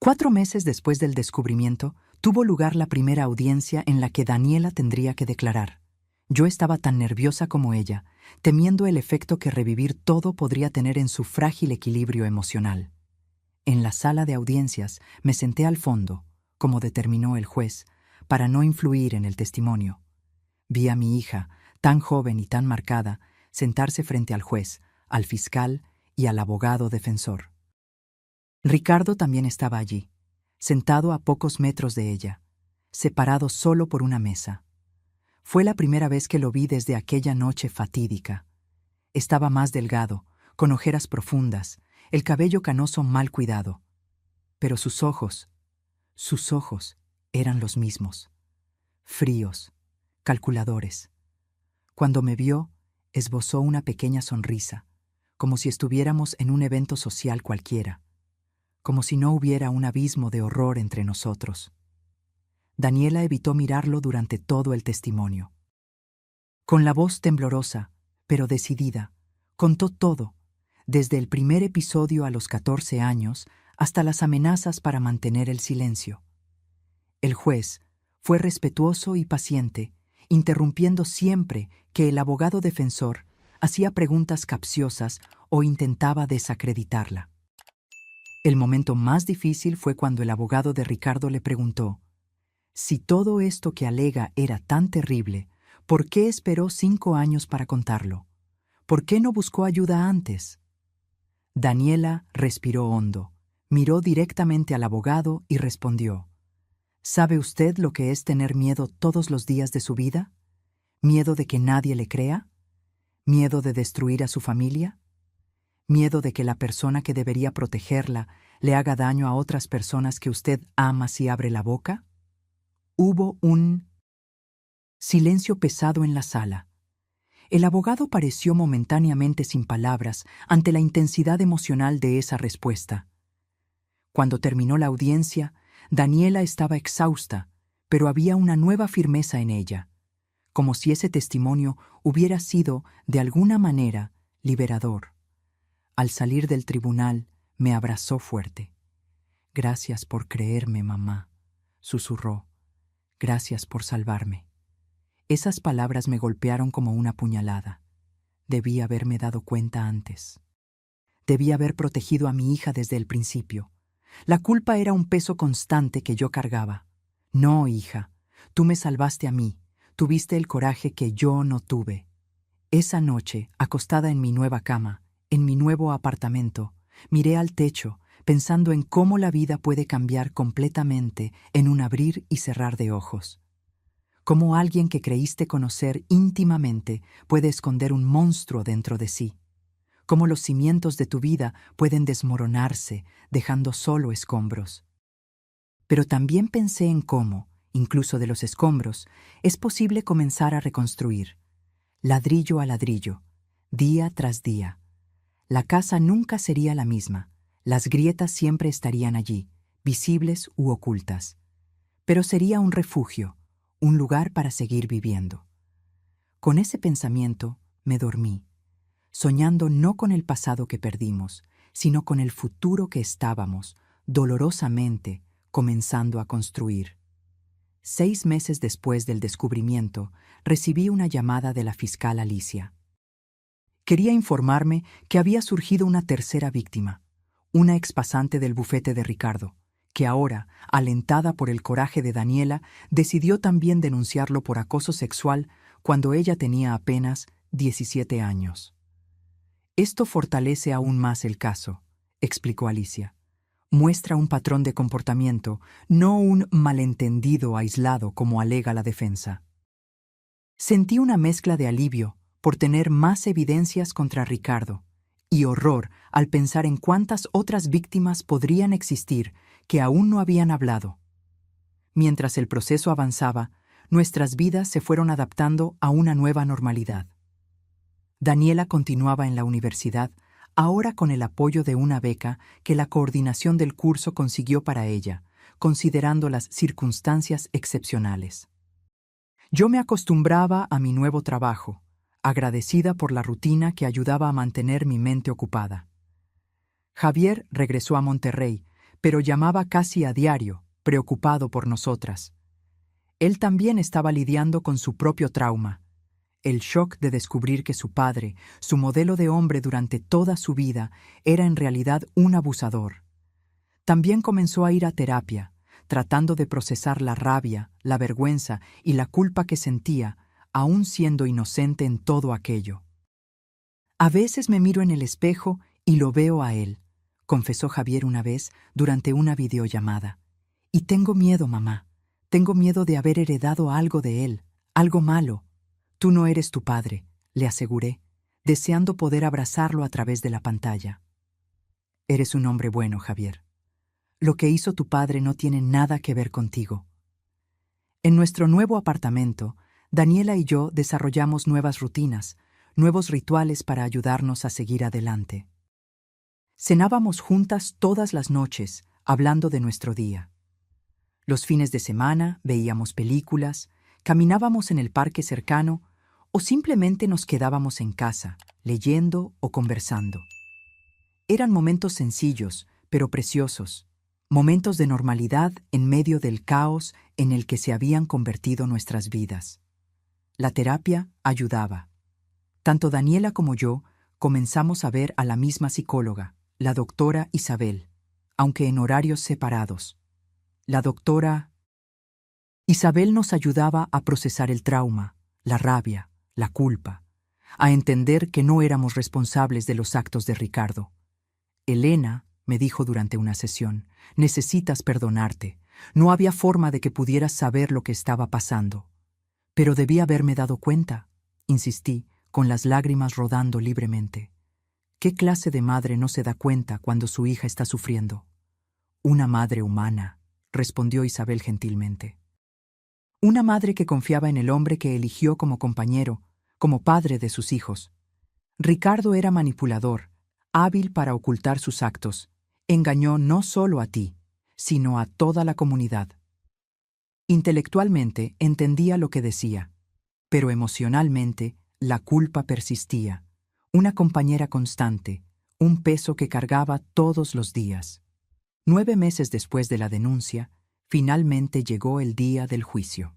4 meses después del descubrimiento, tuvo lugar la primera audiencia en la que Daniela tendría que declarar. Yo estaba tan nerviosa como ella, temiendo el efecto que revivir todo podría tener en su frágil equilibrio emocional. En la sala de audiencias me senté al fondo, como determinó el juez, para no influir en el testimonio. Vi a mi hija, tan joven y tan marcada, sentarse frente al juez, al fiscal y al abogado defensor. Ricardo también estaba allí, sentado a pocos metros de ella, separado solo por una mesa. Fue la primera vez que lo vi desde aquella noche fatídica. Estaba más delgado, con ojeras profundas, el cabello canoso mal cuidado. Pero sus ojos eran los mismos, fríos, calculadores. Cuando me vio, esbozó una pequeña sonrisa, como si estuviéramos en un evento social cualquiera, como si no hubiera un abismo de horror entre nosotros. Daniela evitó mirarlo durante todo el testimonio. Con la voz temblorosa, pero decidida, contó todo, desde el primer episodio a los 14 años hasta las amenazas para mantener el silencio. El juez fue respetuoso y paciente, interrumpiendo siempre que el abogado defensor hacía preguntas capciosas o intentaba desacreditarla. El momento más difícil fue cuando el abogado de Ricardo le preguntó: si todo esto que alega era tan terrible, ¿por qué esperó 5 años para contarlo? ¿Por qué no buscó ayuda antes? Daniela respiró hondo, miró directamente al abogado y respondió: ¿sabe usted lo que es tener miedo todos los días de su vida? ¿Miedo de que nadie le crea? ¿Miedo de destruir a su familia? ¿Miedo de que la persona que debería protegerla le haga daño a otras personas que usted ama si abre la boca? Hubo un silencio pesado en la sala. El abogado pareció momentáneamente sin palabras ante la intensidad emocional de esa respuesta. Cuando terminó la audiencia, Daniela estaba exhausta, pero había una nueva firmeza en ella, como si ese testimonio hubiera sido, de alguna manera, liberador. Al salir del tribunal, me abrazó fuerte. «Gracias por creerme, mamá», susurró. «Gracias por salvarme». Esas palabras me golpearon como una puñalada. Debí haberme dado cuenta antes. Debí haber protegido a mi hija desde el principio. La culpa era un peso constante que yo cargaba. No, hija, tú me salvaste a mí. Tuviste el coraje que yo no tuve. Esa noche, acostada en mi nueva cama, en mi nuevo apartamento, miré al techo, pensando en cómo la vida puede cambiar completamente en un abrir y cerrar de ojos. Cómo alguien que creíste conocer íntimamente puede esconder un monstruo dentro de sí. Cómo los cimientos de tu vida pueden desmoronarse, dejando solo escombros. Pero también pensé en cómo, incluso de los escombros, es posible comenzar a reconstruir, ladrillo a ladrillo, día tras día. La casa nunca sería la misma, las grietas siempre estarían allí, visibles u ocultas. Pero sería un refugio, un lugar para seguir viviendo. Con ese pensamiento me dormí, soñando no con el pasado que perdimos, sino con el futuro que estábamos, dolorosamente, comenzando a construir. 6 meses después del descubrimiento, recibí una llamada de la fiscal Alicia. Quería informarme que había surgido una tercera víctima, una expasante del bufete de Ricardo, que ahora, alentada por el coraje de Daniela, decidió también denunciarlo por acoso sexual cuando ella tenía apenas 17 años. Esto fortalece aún más el caso, explicó Alicia. Muestra un patrón de comportamiento, no un malentendido aislado como alega la defensa. Sentí una mezcla de alivio por tener más evidencias contra Ricardo y horror al pensar en cuántas otras víctimas podrían existir que aún no habían hablado. Mientras el proceso avanzaba, nuestras vidas se fueron adaptando a una nueva normalidad. Daniela continuaba en la universidad, ahora con el apoyo de una beca que la coordinación del curso consiguió para ella, considerando las circunstancias excepcionales. Yo me acostumbraba a mi nuevo trabajo, agradecida por la rutina que ayudaba a mantener mi mente ocupada. Javier regresó a Monterrey, pero llamaba casi a diario, preocupado por nosotras. Él también estaba lidiando con su propio trauma, el shock de descubrir que su padre, su modelo de hombre durante toda su vida, era en realidad un abusador. También comenzó a ir a terapia, tratando de procesar la rabia, la vergüenza y la culpa que sentía, aún siendo inocente en todo aquello. A veces me miro en el espejo y lo veo a él, confesó Javier una vez durante una videollamada. Y tengo miedo, mamá. Tengo miedo de haber heredado algo de él, algo malo. Tú no eres tu padre, le aseguré, deseando poder abrazarlo a través de la pantalla. Eres un hombre bueno, Javier. Lo que hizo tu padre no tiene nada que ver contigo. En nuestro nuevo apartamento, Daniela y yo desarrollamos nuevas rutinas, nuevos rituales para ayudarnos a seguir adelante. Cenábamos juntas todas las noches, hablando de nuestro día. Los fines de semana veíamos películas, caminábamos en el parque cercano o simplemente nos quedábamos en casa, leyendo o conversando. Eran momentos sencillos, pero preciosos, momentos de normalidad en medio del caos en el que se habían convertido nuestras vidas. La terapia ayudaba. Tanto Daniela como yo comenzamos a ver a la misma psicóloga, la doctora Isabel, aunque en horarios separados. La doctora Isabel nos ayudaba a procesar el trauma, la rabia, la culpa, a entender que no éramos responsables de los actos de Ricardo. Elena, me dijo durante una sesión, necesitas perdonarte. No había forma de que pudieras saber lo que estaba pasando. Pero debí haberme dado cuenta, insistí, con las lágrimas rodando libremente. ¿Qué clase de madre no se da cuenta cuando su hija está sufriendo? Una madre humana, respondió Isabel gentilmente. Una madre que confiaba en el hombre que eligió como compañero, como padre de sus hijos. Ricardo era manipulador, hábil para ocultar sus actos. Engañó no solo a ti, sino a toda la comunidad. Intelectualmente entendía lo que decía, pero emocionalmente la culpa persistía, una compañera constante, un peso que cargaba todos los días. 9 meses después de la denuncia, finalmente llegó el día del juicio.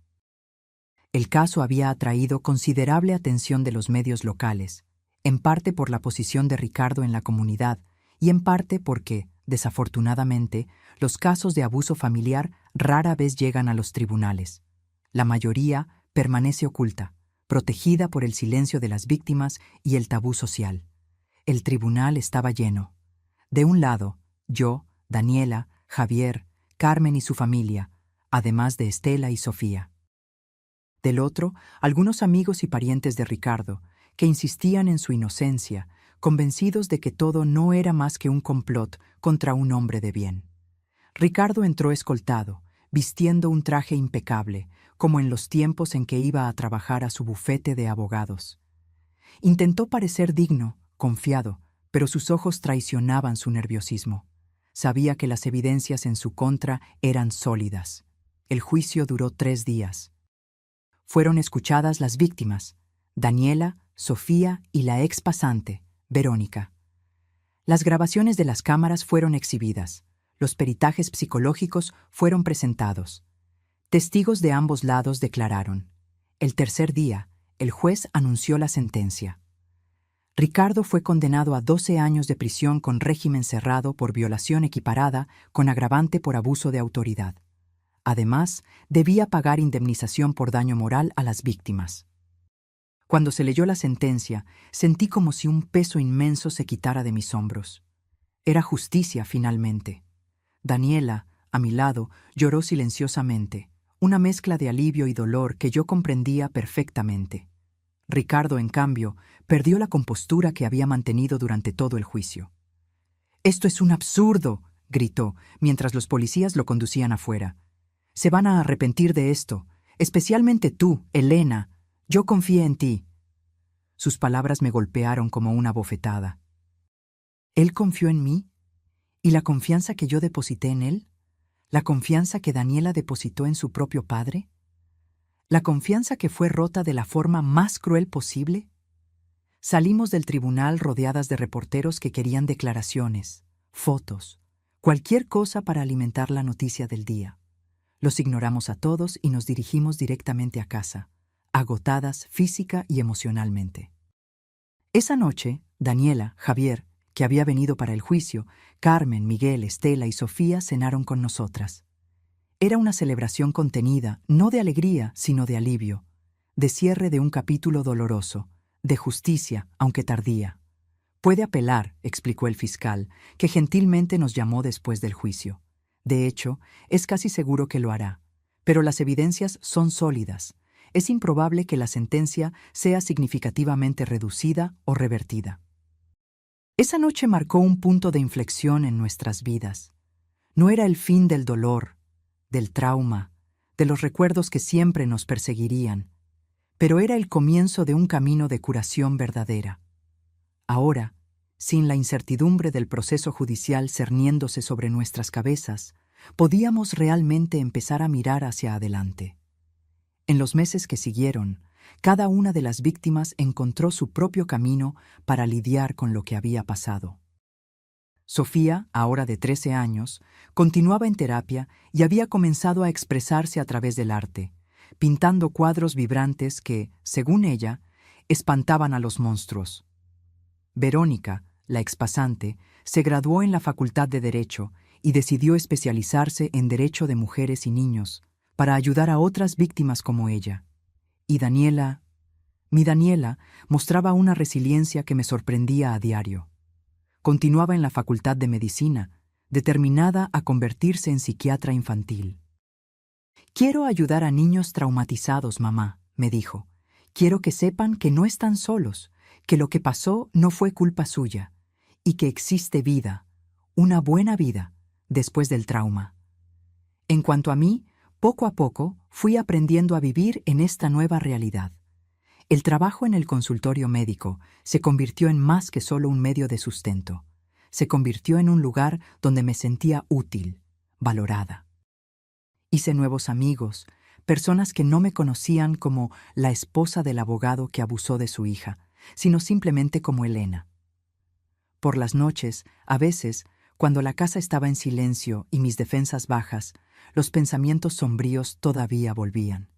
El caso había atraído considerable atención de los medios locales, en parte por la posición de Ricardo en la comunidad y en parte porque, desafortunadamente, los casos de abuso familiar rara vez llegan a los tribunales. La mayoría permanece oculta, protegida por el silencio de las víctimas y el tabú social. El tribunal estaba lleno. De un lado, yo, Daniela, Javier, Carmen y su familia, además de Estela y Sofía. Del otro, algunos amigos y parientes de Ricardo, que insistían en su inocencia, convencidos de que todo no era más que un complot contra un hombre de bien. Ricardo entró escoltado, vistiendo un traje impecable, como en los tiempos en que iba a trabajar a su bufete de abogados. Intentó parecer digno, confiado, pero sus ojos traicionaban su nerviosismo. Sabía que las evidencias en su contra eran sólidas. El juicio duró 3 días. Fueron escuchadas las víctimas, Daniela, Sofía y la ex pasante, Verónica. Las grabaciones de las cámaras fueron exhibidas, los peritajes psicológicos fueron presentados. Testigos de ambos lados declararon. El tercer día, el juez anunció la sentencia. Ricardo fue condenado a 12 años de prisión con régimen cerrado por violación equiparada con agravante por abuso de autoridad. Además, debía pagar indemnización por daño moral a las víctimas. Cuando se leyó la sentencia, sentí como si un peso inmenso se quitara de mis hombros. Era justicia, finalmente. Daniela, a mi lado, lloró silenciosamente, una mezcla de alivio y dolor que yo comprendía perfectamente. Ricardo, en cambio, perdió la compostura que había mantenido durante todo el juicio. «¡Esto es un absurdo!», gritó, mientras los policías lo conducían afuera. «Se van a arrepentir de esto, especialmente tú, Elena. Yo confié en ti». Sus palabras me golpearon como una bofetada. ¿Él confió en mí? ¿Y la confianza que yo deposité en él? ¿La confianza que Daniela depositó en su propio padre? ¿La confianza que fue rota de la forma más cruel posible? Salimos del tribunal rodeadas de reporteros que querían declaraciones, fotos, cualquier cosa para alimentar la noticia del día. Los ignoramos a todos y nos dirigimos directamente a casa, agotadas física y emocionalmente. Esa noche, Daniela, Javier, que había venido para el juicio, Carmen, Miguel, Estela y Sofía cenaron con nosotras. Era una celebración contenida, no de alegría, sino de alivio, de cierre de un capítulo doloroso, de justicia, aunque tardía. «Puede apelar», explicó el fiscal, que gentilmente nos llamó después del juicio. «De hecho, es casi seguro que lo hará. Pero las evidencias son sólidas. Es improbable que la sentencia sea significativamente reducida o revertida». Esa noche marcó un punto de inflexión en nuestras vidas. No era el fin del dolor, del trauma, de los recuerdos que siempre nos perseguirían, pero era el comienzo de un camino de curación verdadera. Ahora, sin la incertidumbre del proceso judicial cerniéndose sobre nuestras cabezas, podíamos realmente empezar a mirar hacia adelante. En los meses que siguieron, cada una de las víctimas encontró su propio camino para lidiar con lo que había pasado. Sofía, ahora de 13 años, continuaba en terapia y había comenzado a expresarse a través del arte, pintando cuadros vibrantes que, según ella, espantaban a los monstruos. Verónica, la expasante, se graduó en la Facultad de Derecho y decidió especializarse en Derecho de Mujeres y Niños para ayudar a otras víctimas como ella. Y mi Daniela, mostraba una resiliencia que me sorprendía a diario. Continuaba en la Facultad de Medicina, determinada a convertirse en psiquiatra infantil. «Quiero ayudar a niños traumatizados, mamá», me dijo. «Quiero que sepan que no están solos, que lo que pasó no fue culpa suya, y que existe vida, una buena vida, después del trauma». En cuanto a mí, poco a poco fui aprendiendo a vivir en esta nueva realidad. El trabajo en el consultorio médico se convirtió en más que solo un medio de sustento. Se convirtió en un lugar donde me sentía útil, valorada. Hice nuevos amigos, personas que no me conocían como la esposa del abogado que abusó de su hija, sino simplemente como Elena. Por las noches, a veces, cuando la casa estaba en silencio y mis defensas bajas, los pensamientos sombríos todavía volvían.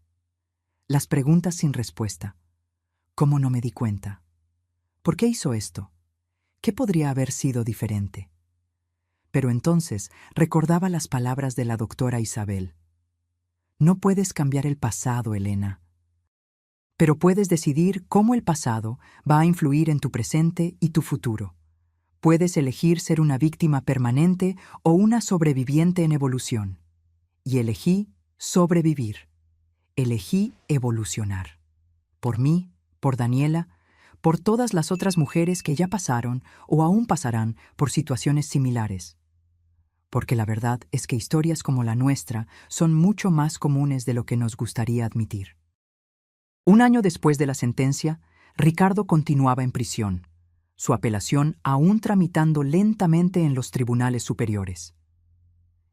Las preguntas sin respuesta. ¿Cómo no me di cuenta? ¿Por qué hizo esto? ¿Qué podría haber sido diferente? Pero entonces recordaba las palabras de la doctora Isabel. «No puedes cambiar el pasado, Elena. Pero puedes decidir cómo el pasado va a influir en tu presente y tu futuro. Puedes elegir ser una víctima permanente o una sobreviviente en evolución». Y elegí sobrevivir. Elegí evolucionar. Por mí, por Daniela, por todas las otras mujeres que ya pasaron o aún pasarán por situaciones similares. Porque la verdad es que historias como la nuestra son mucho más comunes de lo que nos gustaría admitir. Un año después de la sentencia, Ricardo continuaba en prisión, su apelación aún tramitando lentamente en los tribunales superiores.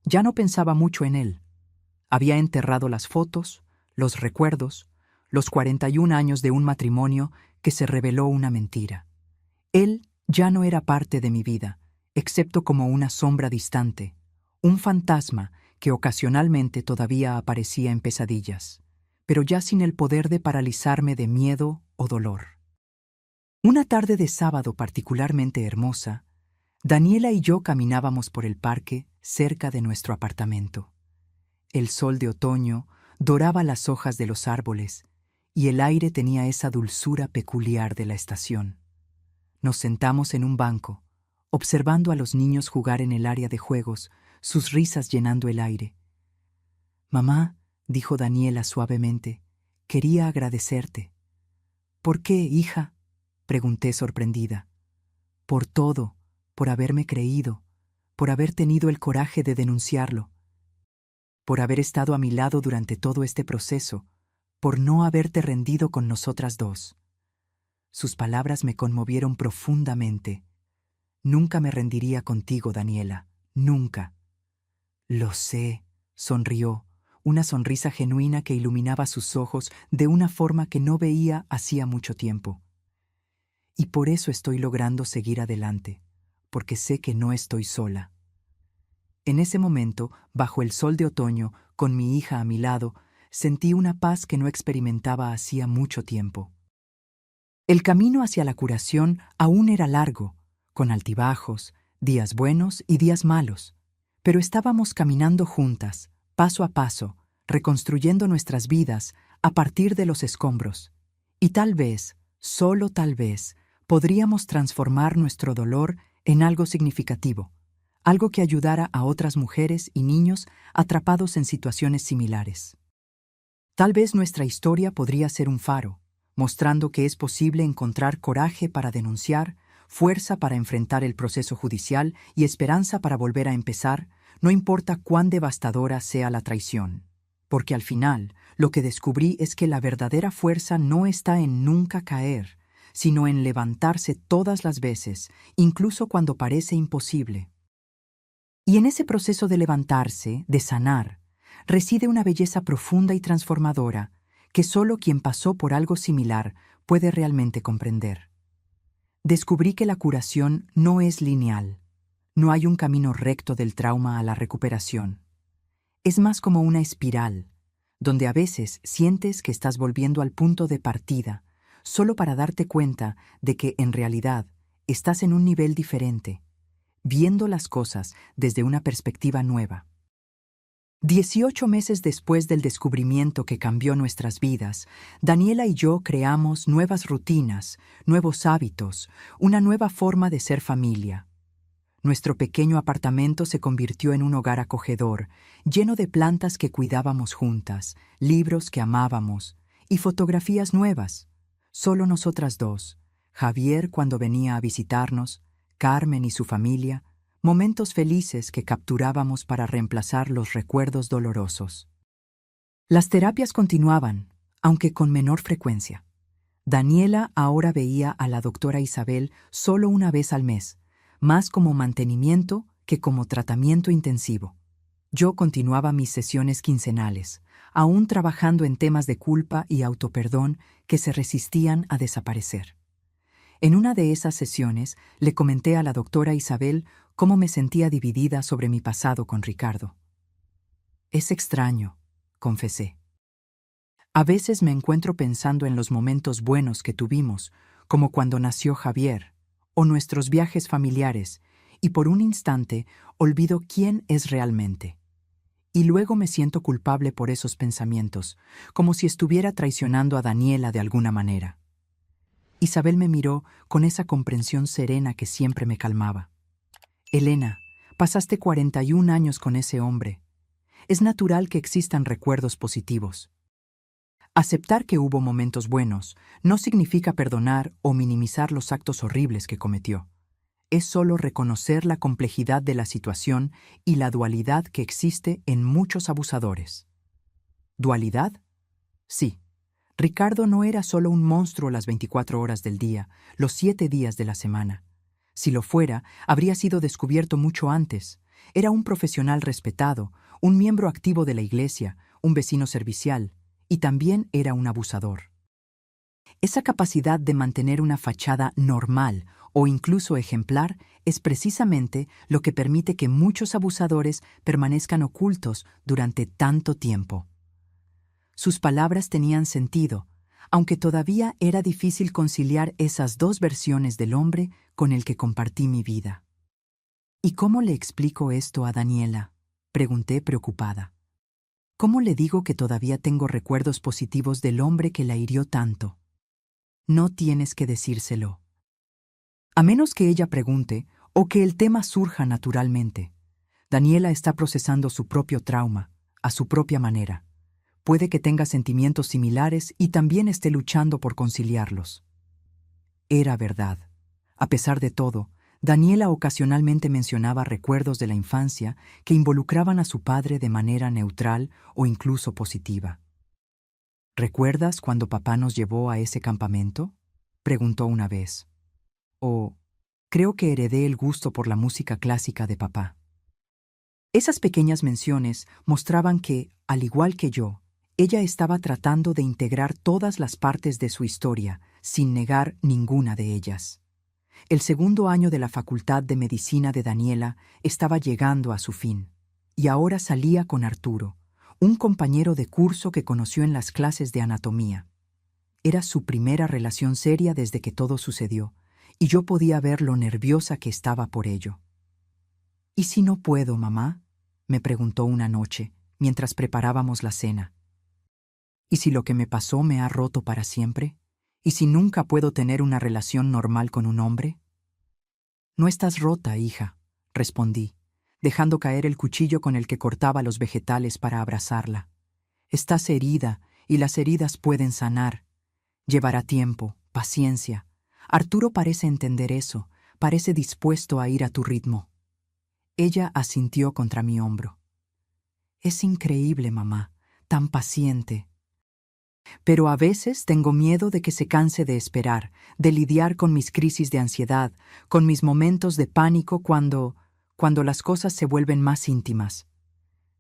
Ya no pensaba mucho en él. Había enterrado las fotos, los recuerdos, los 41 años de un matrimonio que se reveló una mentira. Él ya no era parte de mi vida, excepto como una sombra distante, un fantasma que ocasionalmente todavía aparecía en pesadillas, pero ya sin el poder de paralizarme de miedo o dolor. Una tarde de sábado particularmente hermosa, Daniela y yo caminábamos por el parque cerca de nuestro apartamento. El sol de otoño doraba las hojas de los árboles y el aire tenía esa dulzura peculiar de la estación. Nos sentamos en un banco, observando a los niños jugar en el área de juegos, sus risas llenando el aire. «Mamá», dijo Daniela suavemente, «quería agradecerte». «¿Por qué, hija?», pregunté sorprendida. «Por todo, por haberme creído, por haber tenido el coraje de denunciarlo, por haber estado a mi lado durante todo este proceso, por no haberte rendido con nosotras dos». Sus palabras me conmovieron profundamente. «Nunca me rendiría contigo, Daniela, nunca». «Lo sé», sonrió, una sonrisa genuina que iluminaba sus ojos de una forma que no veía hacía mucho tiempo. «Y por eso estoy logrando seguir adelante, porque sé que no estoy sola». En ese momento, bajo el sol de otoño, con mi hija a mi lado, sentí una paz que no experimentaba hacía mucho tiempo. El camino hacia la curación aún era largo, con altibajos, días buenos y días malos, pero estábamos caminando juntas, paso a paso, reconstruyendo nuestras vidas a partir de los escombros. Y tal vez, solo tal vez, podríamos transformar nuestro dolor en algo significativo, algo que ayudara a otras mujeres y niños atrapados en situaciones similares. Tal vez nuestra historia podría ser un faro, mostrando que es posible encontrar coraje para denunciar, fuerza para enfrentar el proceso judicial y esperanza para volver a empezar, no importa cuán devastadora sea la traición. Porque al final, lo que descubrí es que la verdadera fuerza no está en nunca caer, sino en levantarse todas las veces, incluso cuando parece imposible. Y en ese proceso de levantarse, de sanar, reside una belleza profunda y transformadora que solo quien pasó por algo similar puede realmente comprender. Descubrí que la curación no es lineal. No hay un camino recto del trauma a la recuperación. Es más como una espiral, donde a veces sientes que estás volviendo al punto de partida, solo para darte cuenta de que en realidad estás en un nivel diferente, viendo las cosas desde una perspectiva nueva. 18 meses después del descubrimiento que cambió nuestras vidas, Daniela y yo creamos nuevas rutinas, nuevos hábitos, una nueva forma de ser familia. Nuestro pequeño apartamento se convirtió en un hogar acogedor, lleno de plantas que cuidábamos juntas, libros que amábamos y fotografías nuevas. Solo nosotras dos, Javier cuando venía a visitarnos, Carmen y su familia, momentos felices que capturábamos para reemplazar los recuerdos dolorosos. Las terapias continuaban, aunque con menor frecuencia. Daniela ahora veía a la doctora Isabel solo una vez al mes, más como mantenimiento que como tratamiento intensivo. Yo continuaba mis sesiones quincenales, aún trabajando en temas de culpa y autoperdón que se resistían a desaparecer. En una de esas sesiones le comenté a la doctora Isabel cómo me sentía dividida sobre mi pasado con Ricardo. «Es extraño», confesé. «A veces me encuentro pensando en los momentos buenos que tuvimos, como cuando nació Javier, o nuestros viajes familiares, y por un instante olvido quién es realmente. Y luego me siento culpable por esos pensamientos, como si estuviera traicionando a Daniela de alguna manera». Isabel me miró con esa comprensión serena que siempre me calmaba. «Elena, pasaste 41 años con ese hombre. Es natural que existan recuerdos positivos. Aceptar que hubo momentos buenos no significa perdonar o minimizar los actos horribles que cometió. Es solo reconocer la complejidad de la situación y la dualidad que existe en muchos abusadores». ¿Dualidad? Sí. Ricardo no era solo un monstruo las 24 horas del día, los 7 días de la semana. Si lo fuera, habría sido descubierto mucho antes. Era un profesional respetado, un miembro activo de la iglesia, un vecino servicial, y también era un abusador. Esa capacidad de mantener una fachada normal o incluso ejemplar, es precisamente lo que permite que muchos abusadores permanezcan ocultos durante tanto tiempo. Sus palabras tenían sentido, aunque todavía era difícil conciliar esas dos versiones del hombre con el que compartí mi vida. ¿Y cómo le explico esto a Daniela?, pregunté preocupada. ¿Cómo le digo que todavía tengo recuerdos positivos del hombre que la hirió tanto? No tienes que decírselo. A menos que ella pregunte o que el tema surja naturalmente. Daniela está procesando su propio trauma, a su propia manera. Puede que tenga sentimientos similares y también esté luchando por conciliarlos. Era verdad. A pesar de todo, Daniela ocasionalmente mencionaba recuerdos de la infancia que involucraban a su padre de manera neutral o incluso positiva. ¿Recuerdas cuando papá nos llevó a ese campamento?, preguntó una vez. O, creo que heredé el gusto por la música clásica de papá. Esas pequeñas menciones mostraban que, al igual que yo, ella estaba tratando de integrar todas las partes de su historia, sin negar ninguna de ellas. El segundo año de la Facultad de Medicina de Daniela estaba llegando a su fin, y ahora salía con Arturo, un compañero de curso que conoció en las clases de anatomía. Era su primera relación seria desde que todo sucedió, y yo podía ver lo nerviosa que estaba por ello. ¿Y si no puedo, mamá?, me preguntó una noche, mientras preparábamos la cena. ¿Y si lo que me pasó me ha roto para siempre? ¿Y si nunca puedo tener una relación normal con un hombre? No estás rota, hija, respondí, dejando caer el cuchillo con el que cortaba los vegetales para abrazarla. Estás herida, y las heridas pueden sanar. Llevará tiempo, paciencia. Arturo parece entender eso, parece dispuesto a ir a tu ritmo. Ella asintió contra mi hombro. Es increíble, mamá, tan paciente. Pero a veces tengo miedo de que se canse de esperar, de lidiar con mis crisis de ansiedad, con mis momentos de pánico cuando las cosas se vuelven más íntimas.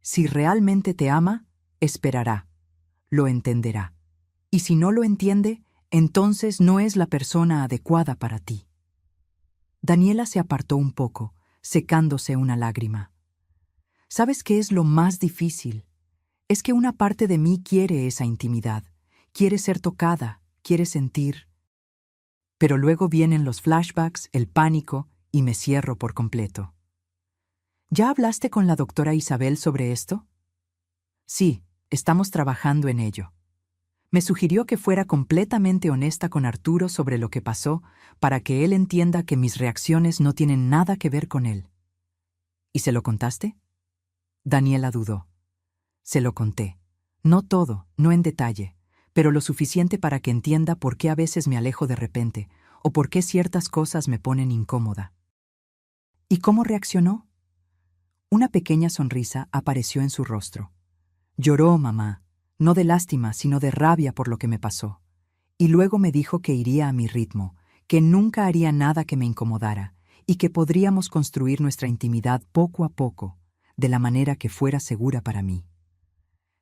Si realmente te ama, esperará, lo entenderá. Y si no lo entiende, entonces no es la persona adecuada para ti. Daniela se apartó un poco, secándose una lágrima. ¿Sabes qué es lo más difícil? Es que una parte de mí quiere esa intimidad, quiere ser tocada, quiere sentir. Pero luego vienen los flashbacks, el pánico, y me cierro por completo. ¿Ya hablaste con la doctora Isabel sobre esto? Sí, estamos trabajando en ello. Me sugirió que fuera completamente honesta con Arturo sobre lo que pasó para que él entienda que mis reacciones no tienen nada que ver con él. ¿Y se lo contaste? Daniela dudó. Se lo conté. No todo, no en detalle, pero lo suficiente para que entienda por qué a veces me alejo de repente o por qué ciertas cosas me ponen incómoda. ¿Y cómo reaccionó? Una pequeña sonrisa apareció en su rostro. Lloró, mamá, no de lástima, sino de rabia por lo que me pasó. Y luego me dijo que iría a mi ritmo, que nunca haría nada que me incomodara y que podríamos construir nuestra intimidad poco a poco, de la manera que fuera segura para mí.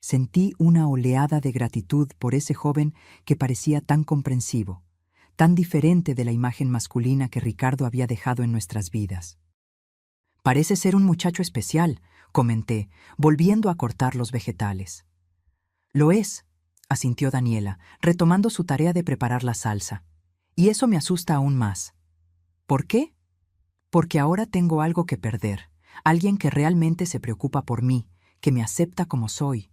Sentí una oleada de gratitud por ese joven que parecía tan comprensivo, tan diferente de la imagen masculina que Ricardo había dejado en nuestras vidas. Parece ser un muchacho especial, comenté, volviendo a cortar los vegetales. Lo es, asintió Daniela, retomando su tarea de preparar la salsa. Y eso me asusta aún más. ¿Por qué? Porque ahora tengo algo que perder, alguien que realmente se preocupa por mí, que me acepta como soy.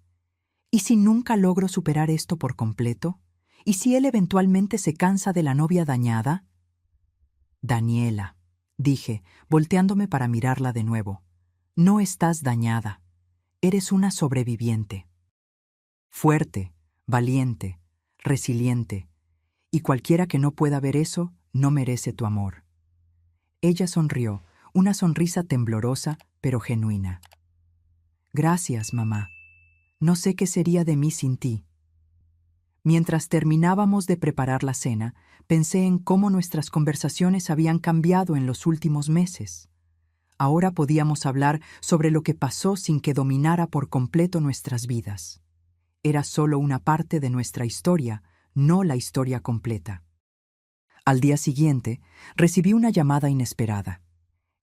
¿Y si nunca logro superar esto por completo? ¿Y si él eventualmente se cansa de la novia dañada? Daniela, dije, volteándome para mirarla de nuevo, no estás dañada. Eres una sobreviviente. Fuerte, valiente, resiliente, y cualquiera que no pueda ver eso no merece tu amor. Ella sonrió, una sonrisa temblorosa pero genuina. Gracias, mamá. No sé qué sería de mí sin ti. Mientras terminábamos de preparar la cena, pensé en cómo nuestras conversaciones habían cambiado en los últimos meses. Ahora podíamos hablar sobre lo que pasó sin que dominara por completo nuestras vidas. Era solo una parte de nuestra historia, no la historia completa. Al día siguiente, recibí una llamada inesperada.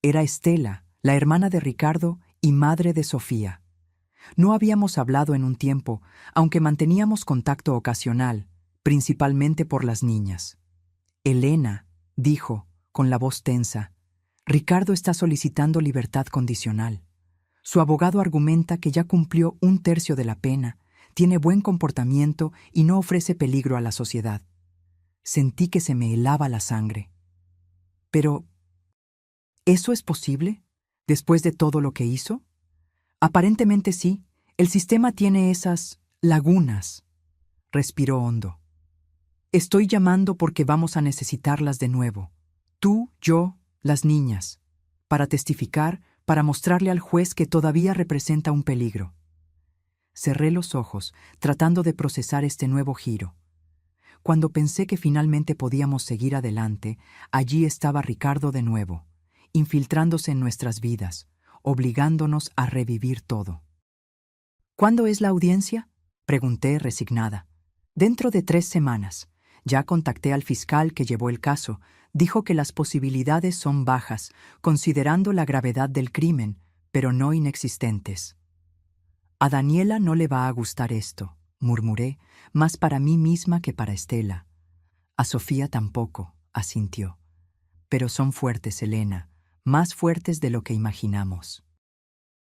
Era Estela, la hermana de Ricardo y madre de Sofía. No habíamos hablado en un tiempo, aunque manteníamos contacto ocasional, principalmente por las niñas. Elena, dijo, con la voz tensa, Ricardo está solicitando libertad condicional. Su abogado argumenta que ya cumplió 1/3 de la pena, tiene buen comportamiento y no ofrece peligro a la sociedad. Sentí que se me helaba la sangre. Pero, ¿eso es posible? ¿Después de todo lo que hizo? Aparentemente sí. El sistema tiene esas lagunas. Respiró hondo. Estoy llamando porque vamos a necesitarlas de nuevo. Tú, yo, las niñas. Para testificar, para mostrarle al juez que todavía representa un peligro. Cerré los ojos, tratando de procesar este nuevo giro. Cuando pensé que finalmente podíamos seguir adelante, allí estaba Ricardo de nuevo, infiltrándose en nuestras vidas, obligándonos a revivir todo. ¿Cuándo es la audiencia? Pregunté resignada. Dentro de 3 semanas. Ya contacté al fiscal que llevó el caso. Dijo que las posibilidades son bajas, considerando la gravedad del crimen, pero no inexistentes. A Daniela no le va a gustar esto, murmuré, más para mí misma que para Estela. A Sofía tampoco, asintió. Pero son fuertes, Elena, más fuertes de lo que imaginamos.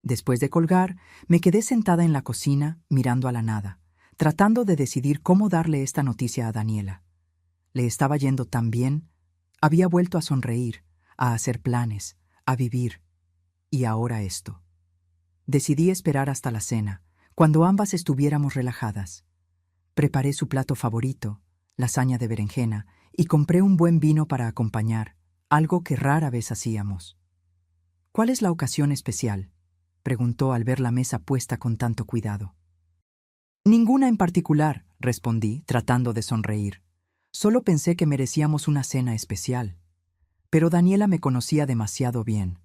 Después de colgar, me quedé sentada en la cocina, mirando a la nada, tratando de decidir cómo darle esta noticia a Daniela. Le estaba yendo tan bien, había vuelto a sonreír, a hacer planes, a vivir. Y ahora esto. Decidí esperar hasta la cena, cuando ambas estuviéramos relajadas. Preparé su plato favorito, lasaña de berenjena, y compré un buen vino para acompañar, algo que rara vez hacíamos. ¿Cuál es la ocasión especial?, preguntó al ver la mesa puesta con tanto cuidado. Ninguna en particular, respondí, tratando de sonreír. Solo pensé que merecíamos una cena especial. Pero Daniela me conocía demasiado bien.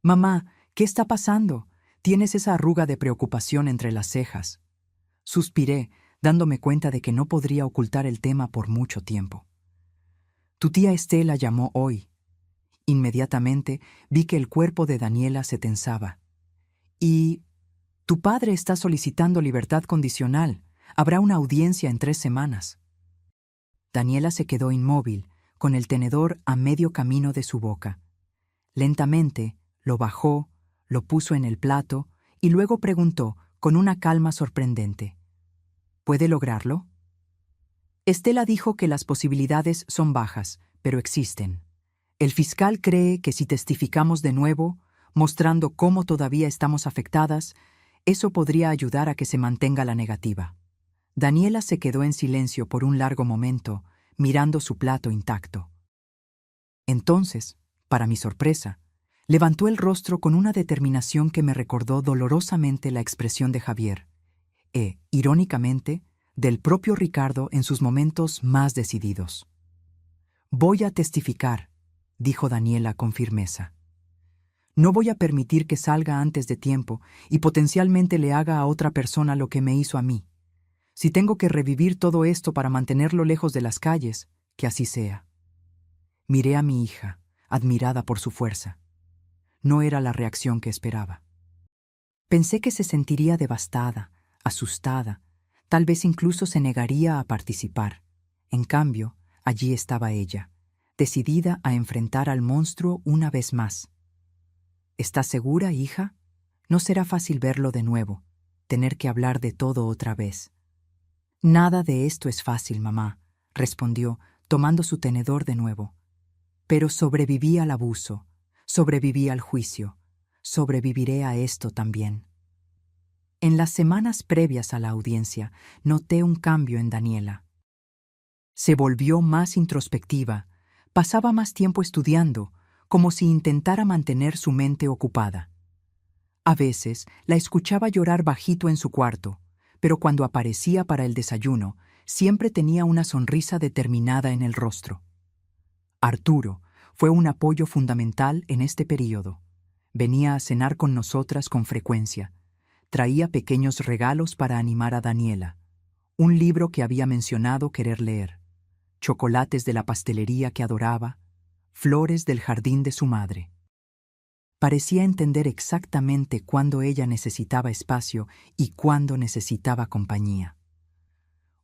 Mamá, ¿qué está pasando? Tienes esa arruga de preocupación entre las cejas. Suspiré, dándome cuenta de que no podría ocultar el tema por mucho tiempo. Tu tía Estela llamó hoy. Inmediatamente vi que el cuerpo de Daniela se tensaba. Y tu padre está solicitando libertad condicional. Habrá una audiencia en 3 semanas. Daniela se quedó inmóvil, con el tenedor a medio camino de su boca. Lentamente lo bajó, lo puso en el plato y luego preguntó con una calma sorprendente. ¿Puede lograrlo? Estela dijo que las posibilidades son bajas, pero existen. El fiscal cree que si testificamos de nuevo, mostrando cómo todavía estamos afectadas, eso podría ayudar a que se mantenga la negativa. Daniela se quedó en silencio por un largo momento, mirando su plato intacto. Entonces, para mi sorpresa, levantó el rostro con una determinación que me recordó dolorosamente la expresión de Javier, irónicamente, del propio Ricardo en sus momentos más decididos. Voy a testificar, dijo Daniela con firmeza. No voy a permitir que salga antes de tiempo y potencialmente le haga a otra persona lo que me hizo a mí. Si tengo que revivir todo esto para mantenerlo lejos de las calles, que así sea. Miré a mi hija, admirada por su fuerza. No era la reacción que esperaba. Pensé que se sentiría devastada, asustada, tal vez incluso se negaría a participar. En cambio, allí estaba ella, decidida a enfrentar al monstruo una vez más. ¿Estás segura, hija? No será fácil verlo de nuevo, tener que hablar de todo otra vez. Nada de esto es fácil, mamá, respondió, tomando su tenedor de nuevo. Pero sobreviví al abuso, sobreviví al juicio, sobreviviré a esto también. En las semanas previas a la audiencia, noté un cambio en Daniela. Se volvió más introspectiva, pasaba más tiempo estudiando, como si intentara mantener su mente ocupada. A veces la escuchaba llorar bajito en su cuarto, pero cuando aparecía para el desayuno, siempre tenía una sonrisa determinada en el rostro. Arturo fue un apoyo fundamental en este período. Venía a cenar con nosotras con frecuencia. Traía pequeños regalos para animar a Daniela. Un libro que había mencionado querer leer. chocolates de la pastelería que adoraba, flores del jardín de su madre. Parecía entender exactamente cuándo ella necesitaba espacio y cuándo necesitaba compañía.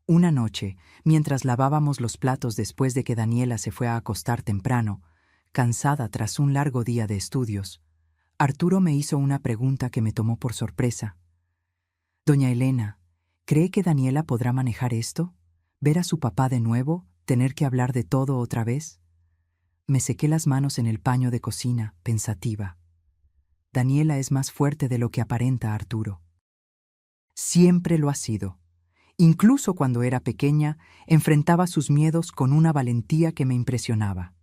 Una noche, mientras lavábamos los platos después de que Daniela se fue a acostar temprano, cansada tras un largo día de estudios, Arturo me hizo una pregunta que me tomó por sorpresa. «Doña Elena, ¿cree que Daniela podrá manejar esto? ¿Ver a su papá de nuevo? ¿Tener que hablar de todo otra vez?» Me sequé las manos en el paño de cocina, pensativa. Daniela es más fuerte de lo que aparenta, Arturo. Siempre lo ha sido. Incluso cuando era pequeña, enfrentaba sus miedos con una valentía que me impresionaba.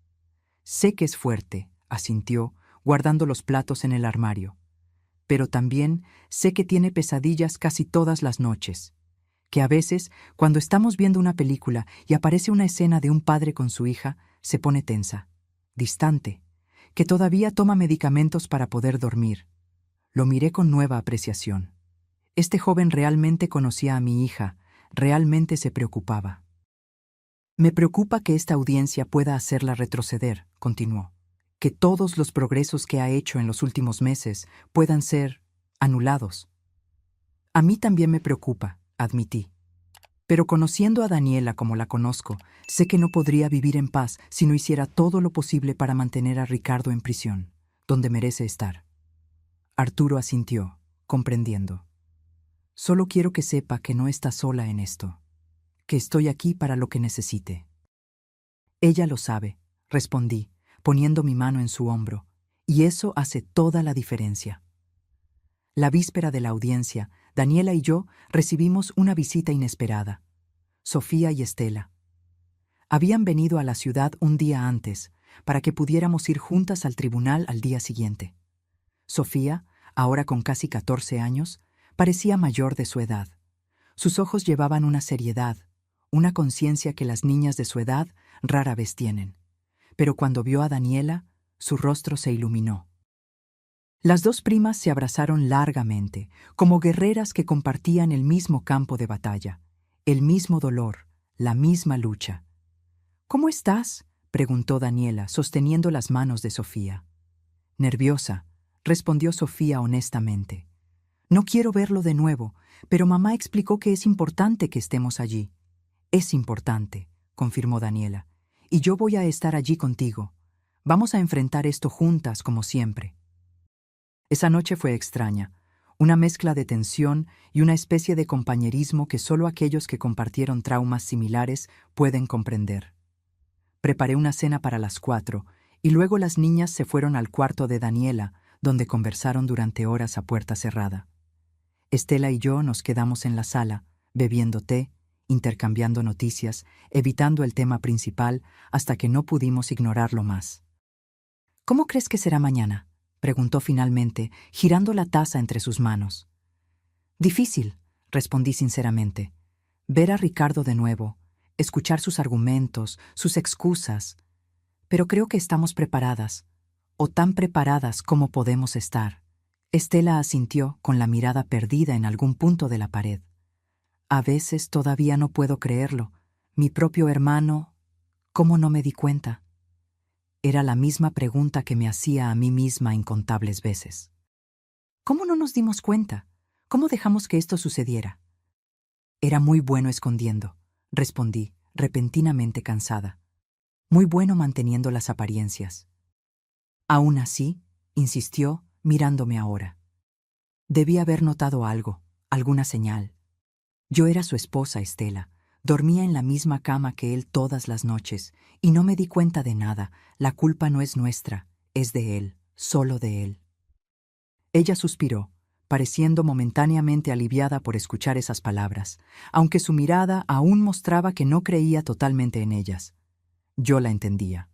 Sé que es fuerte, asintió, guardando los platos en el armario. Pero también sé que tiene pesadillas casi todas las noches. Que a veces, cuando estamos viendo una película y aparece una escena de un padre con su hija, se pone tensa, distante, que todavía toma medicamentos para poder dormir. Lo miré con nueva apreciación. Este joven realmente conocía a mi hija, realmente se preocupaba. Me preocupa que esta audiencia pueda hacerla retroceder, continuó. Que todos los progresos que ha hecho en los últimos meses puedan ser anulados. A mí también me preocupa, admití. Pero conociendo a Daniela como la conozco, sé que no podría vivir en paz si no hiciera todo lo posible para mantener a Ricardo en prisión, donde merece estar. Arturo asintió, comprendiendo. Solo quiero que sepa que no está sola en esto, que estoy aquí para lo que necesite. Ella lo sabe, respondí, poniendo mi mano en su hombro, y eso hace toda la diferencia. La víspera de la audiencia, Daniela y yo recibimos una visita inesperada. Sofía y Estela. Habían venido a la ciudad un día antes, para que pudiéramos ir juntas al tribunal al día siguiente. Sofía, ahora con casi 14 años, parecía mayor de su edad. Sus ojos llevaban una seriedad, una conciencia que las niñas de su edad rara vez tienen. Pero cuando vio a Daniela, su rostro se iluminó. Las dos primas se abrazaron largamente, como guerreras que compartían el mismo campo de batalla, el mismo dolor, la misma lucha. «¿Cómo estás?», preguntó Daniela, sosteniendo las manos de Sofía. «Nerviosa», respondió Sofía honestamente. «No quiero verlo de nuevo, pero mamá explicó que es importante que estemos allí». «Es importante», confirmó Daniela, «y yo voy a estar allí contigo. Vamos a enfrentar esto juntas como siempre». Esa noche fue extraña, una mezcla de tensión y una especie de compañerismo que solo aquellos que compartieron traumas similares pueden comprender. Preparé una cena para las 4 y luego las niñas se fueron al cuarto de Daniela, donde conversaron durante horas a puerta cerrada. Estela y yo nos quedamos en la sala, bebiendo té, intercambiando noticias, evitando el tema principal hasta que no pudimos ignorarlo más. «¿Cómo crees que será mañana?», preguntó finalmente, girando la taza entre sus manos. «Difícil», respondí sinceramente. «Ver a Ricardo de nuevo, escuchar sus argumentos, sus excusas. Pero creo que estamos preparadas, o tan preparadas como podemos estar». Estela asintió con la mirada perdida en algún punto de la pared. «A veces todavía no puedo creerlo. Mi propio hermano, ¿cómo no me di cuenta?». Era la misma pregunta que me hacía a mí misma incontables veces. ¿Cómo no nos dimos cuenta? ¿Cómo dejamos que esto sucediera? Era muy bueno escondiendo, respondí, repentinamente cansada. Muy bueno manteniendo las apariencias. Aún así, insistió, mirándome ahora. Debí haber notado algo, alguna señal. Yo era su esposa, Estela. Dormía en la misma cama que él todas las noches, y no me di cuenta de nada. La culpa no es nuestra, es de él, solo de él. Ella suspiró, pareciendo momentáneamente aliviada por escuchar esas palabras, aunque su mirada aún mostraba que no creía totalmente en ellas. Yo la entendía.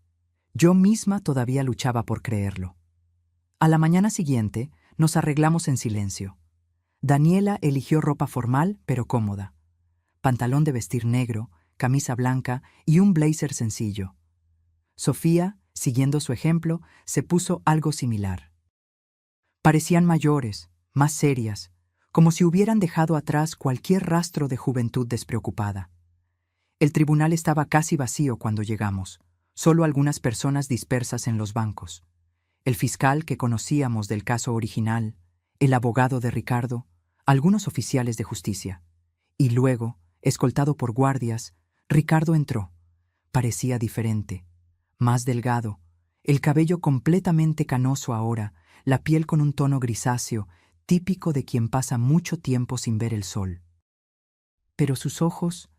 Yo misma todavía luchaba por creerlo. A la mañana siguiente, nos arreglamos en silencio. Daniela eligió ropa formal pero cómoda. Pantalón de vestir negro, camisa blanca y un blazer sencillo. Sofía, siguiendo su ejemplo, se puso algo similar. Parecían mayores, más serias, como si hubieran dejado atrás cualquier rastro de juventud despreocupada. El tribunal estaba casi vacío cuando llegamos, solo algunas personas dispersas en los bancos. El fiscal que conocíamos del caso original, el abogado de Ricardo, algunos oficiales de justicia. Y luego, escoltado por guardias, Ricardo entró. Parecía diferente, más delgado, el cabello completamente canoso ahora, la piel con un tono grisáceo, típico de quien pasa mucho tiempo sin ver el sol. Pero sus ojos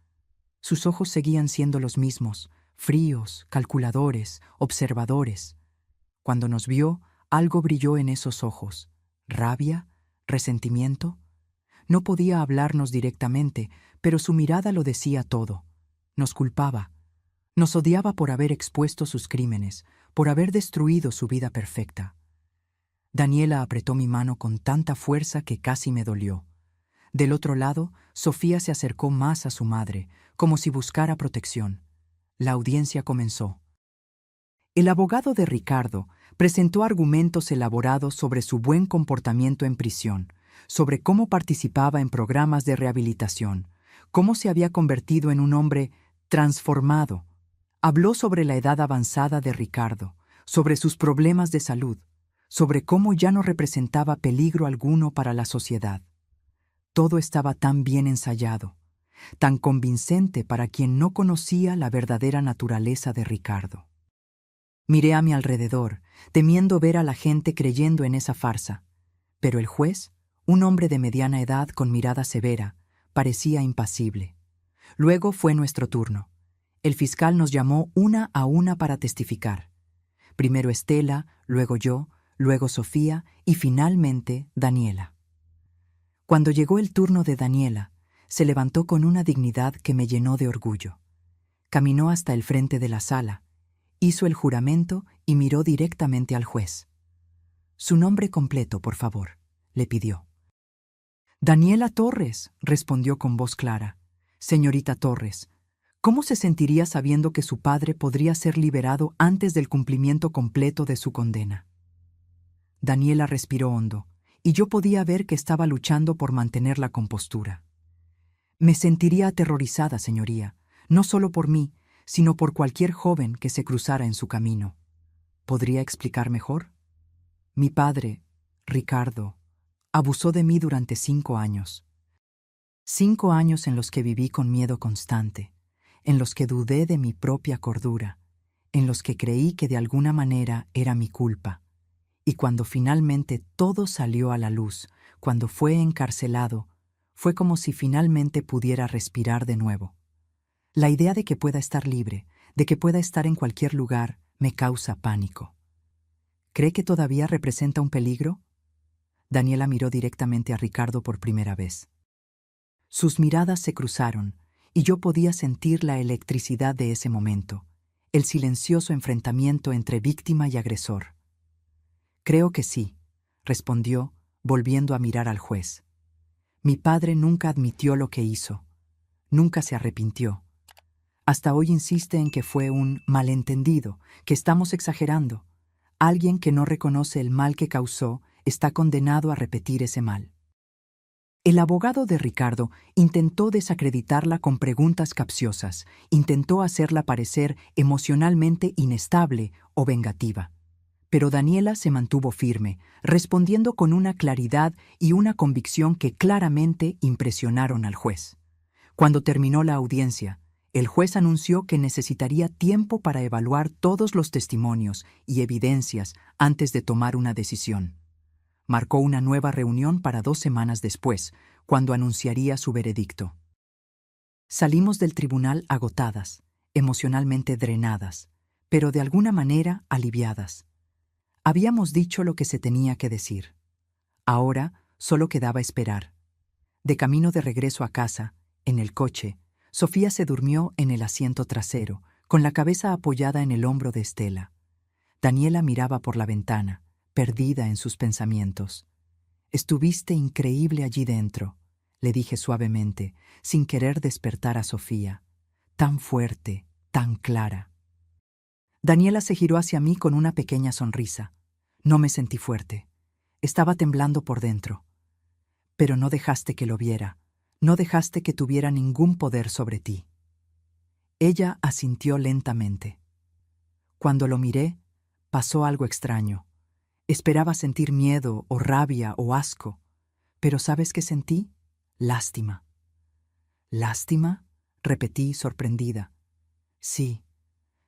seguían siendo los mismos, fríos, calculadores, observadores. Cuando nos vio, algo brilló en esos ojos. ¿Rabia? ¿Resentimiento? No podía hablarnos directamente, pero su mirada lo decía todo. Nos culpaba. Nos odiaba por haber expuesto sus crímenes, por haber destruido su vida perfecta. Daniela apretó mi mano con tanta fuerza que casi me dolió. Del otro lado, Sofía se acercó más a su madre, como si buscara protección. La audiencia comenzó. El abogado de Ricardo presentó argumentos elaborados sobre su buen comportamiento en prisión, sobre cómo participaba en programas de rehabilitación, cómo se había convertido en un hombre transformado. Habló sobre la edad avanzada de Ricardo, sobre sus problemas de salud, sobre cómo ya no representaba peligro alguno para la sociedad. Todo estaba tan bien ensayado, tan convincente para quien no conocía la verdadera naturaleza de Ricardo. Miré a mi alrededor, temiendo ver a la gente creyendo en esa farsa, pero el juez, un hombre de mediana edad con mirada severa, parecía impasible. Luego fue nuestro turno. El fiscal nos llamó una a una para testificar. Primero Estela, luego yo, luego Sofía y finalmente Daniela. Cuando llegó el turno de Daniela, se levantó con una dignidad que me llenó de orgullo. Caminó hasta el frente de la sala, hizo el juramento y miró directamente al juez. «Su nombre completo, por favor», le pidió. «Daniela Torres», respondió con voz clara. «Señorita Torres, ¿cómo se sentiría sabiendo que su padre podría ser liberado antes del cumplimiento completo de su condena?» Daniela respiró hondo, y yo podía ver que estaba luchando por mantener la compostura. «Me sentiría aterrorizada, señoría, no solo por mí, sino por cualquier joven que se cruzara en su camino. ¿Podría explicar mejor? Mi padre, Ricardo, abusó de mí durante 5 años. 5 años en los que viví con miedo constante, en los que dudé de mi propia cordura, en los que creí que de alguna manera era mi culpa. Y cuando finalmente todo salió a la luz, cuando fue encarcelado, fue como si finalmente pudiera respirar de nuevo. La idea de que pueda estar libre, de que pueda estar en cualquier lugar, me causa pánico. ¿Cree que todavía representa un peligro?» Daniela miró directamente a Ricardo por primera vez. Sus miradas se cruzaron, y yo podía sentir la electricidad de ese momento, el silencioso enfrentamiento entre víctima y agresor. «Creo que sí», respondió, volviendo a mirar al juez. «Mi padre nunca admitió lo que hizo, nunca se arrepintió. Hasta hoy insiste en que fue un malentendido, que estamos exagerando. Alguien que no reconoce el mal que causó está condenado a repetir ese mal». El abogado de Ricardo intentó desacreditarla con preguntas capciosas, intentó hacerla parecer emocionalmente inestable o vengativa. Pero Daniela se mantuvo firme, respondiendo con una claridad y una convicción que claramente impresionaron al juez. Cuando terminó la audiencia, el juez anunció que necesitaría tiempo para evaluar todos los testimonios y evidencias antes de tomar una decisión. Marcó una nueva reunión para 2 semanas después, cuando anunciaría su veredicto. Salimos del tribunal agotadas, emocionalmente drenadas, pero de alguna manera aliviadas. Habíamos dicho lo que se tenía que decir. Ahora solo quedaba esperar. De camino de regreso a casa, en el coche, Sofía se durmió en el asiento trasero, con la cabeza apoyada en el hombro de Estela. Daniela miraba por la ventana, perdida en sus pensamientos. «Estuviste increíble allí dentro», le dije suavemente, sin querer despertar a Sofía. «Tan fuerte, tan clara». Daniela se giró hacia mí con una pequeña sonrisa. No me sentí fuerte. Estaba temblando por dentro. «Pero no dejaste que lo viera. No dejaste que tuviera ningún poder sobre ti». Ella asintió lentamente. Cuando lo miré, pasó algo extraño. Esperaba sentir miedo o rabia o asco, pero ¿sabes qué sentí? Lástima. ¿Lástima? Repetí, sorprendida. Sí,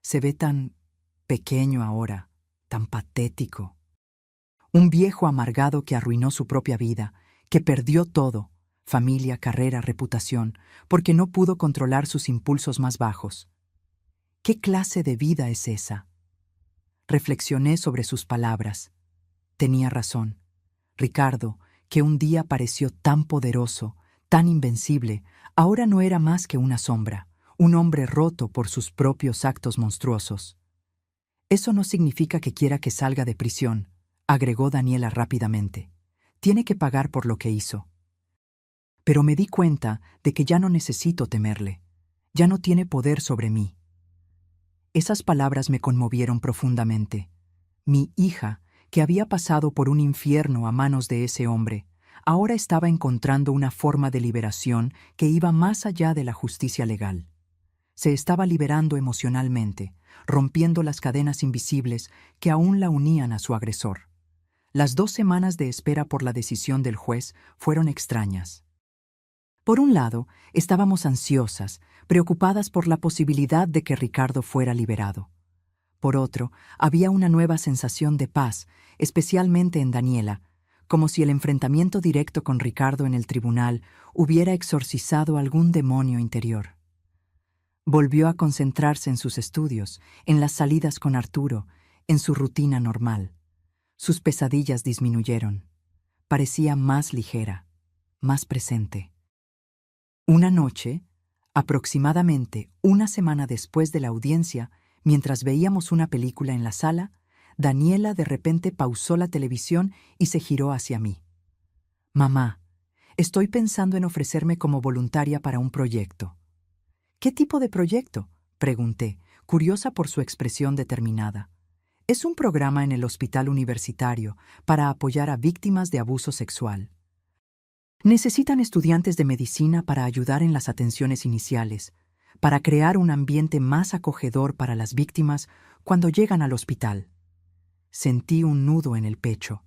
se ve tan pequeño ahora, tan patético. Un viejo amargado que arruinó su propia vida, que perdió todo, familia, carrera, reputación, porque no pudo controlar sus impulsos más bajos. ¿Qué clase de vida es esa? Reflexioné sobre sus palabras. Tenía razón. Ricardo, que un día pareció tan poderoso, tan invencible, ahora no era más que una sombra, un hombre roto por sus propios actos monstruosos. Eso no significa que quiera que salga de prisión, agregó Daniela rápidamente. Tiene que pagar por lo que hizo. Pero me di cuenta de que ya no necesito temerle. Ya no tiene poder sobre mí. Esas palabras me conmovieron profundamente. Mi hija, que había pasado por un infierno a manos de ese hombre, ahora estaba encontrando una forma de liberación que iba más allá de la justicia legal. Se estaba liberando emocionalmente, rompiendo las cadenas invisibles que aún la unían a su agresor. Las 2 semanas de espera por la decisión del juez fueron extrañas. Por un lado, estábamos ansiosas, preocupadas por la posibilidad de que Ricardo fuera liberado. Por otro, había una nueva sensación de paz, especialmente en Daniela, como si el enfrentamiento directo con Ricardo en el tribunal hubiera exorcizado algún demonio interior. Volvió a concentrarse en sus estudios, en las salidas con Arturo, en su rutina normal. Sus pesadillas disminuyeron. Parecía más ligera, más presente. Una noche, aproximadamente una semana después de la audiencia, mientras veíamos una película en la sala, Daniela de repente pausó la televisión y se giró hacia mí. «Mamá, estoy pensando en ofrecerme como voluntaria para un proyecto». «¿Qué tipo de proyecto?», pregunté, curiosa por su expresión determinada. «Es un programa en el hospital universitario para apoyar a víctimas de abuso sexual. Necesitan estudiantes de medicina para ayudar en las atenciones iniciales, para crear un ambiente más acogedor para las víctimas cuando llegan al hospital». Sentí un nudo en el pecho.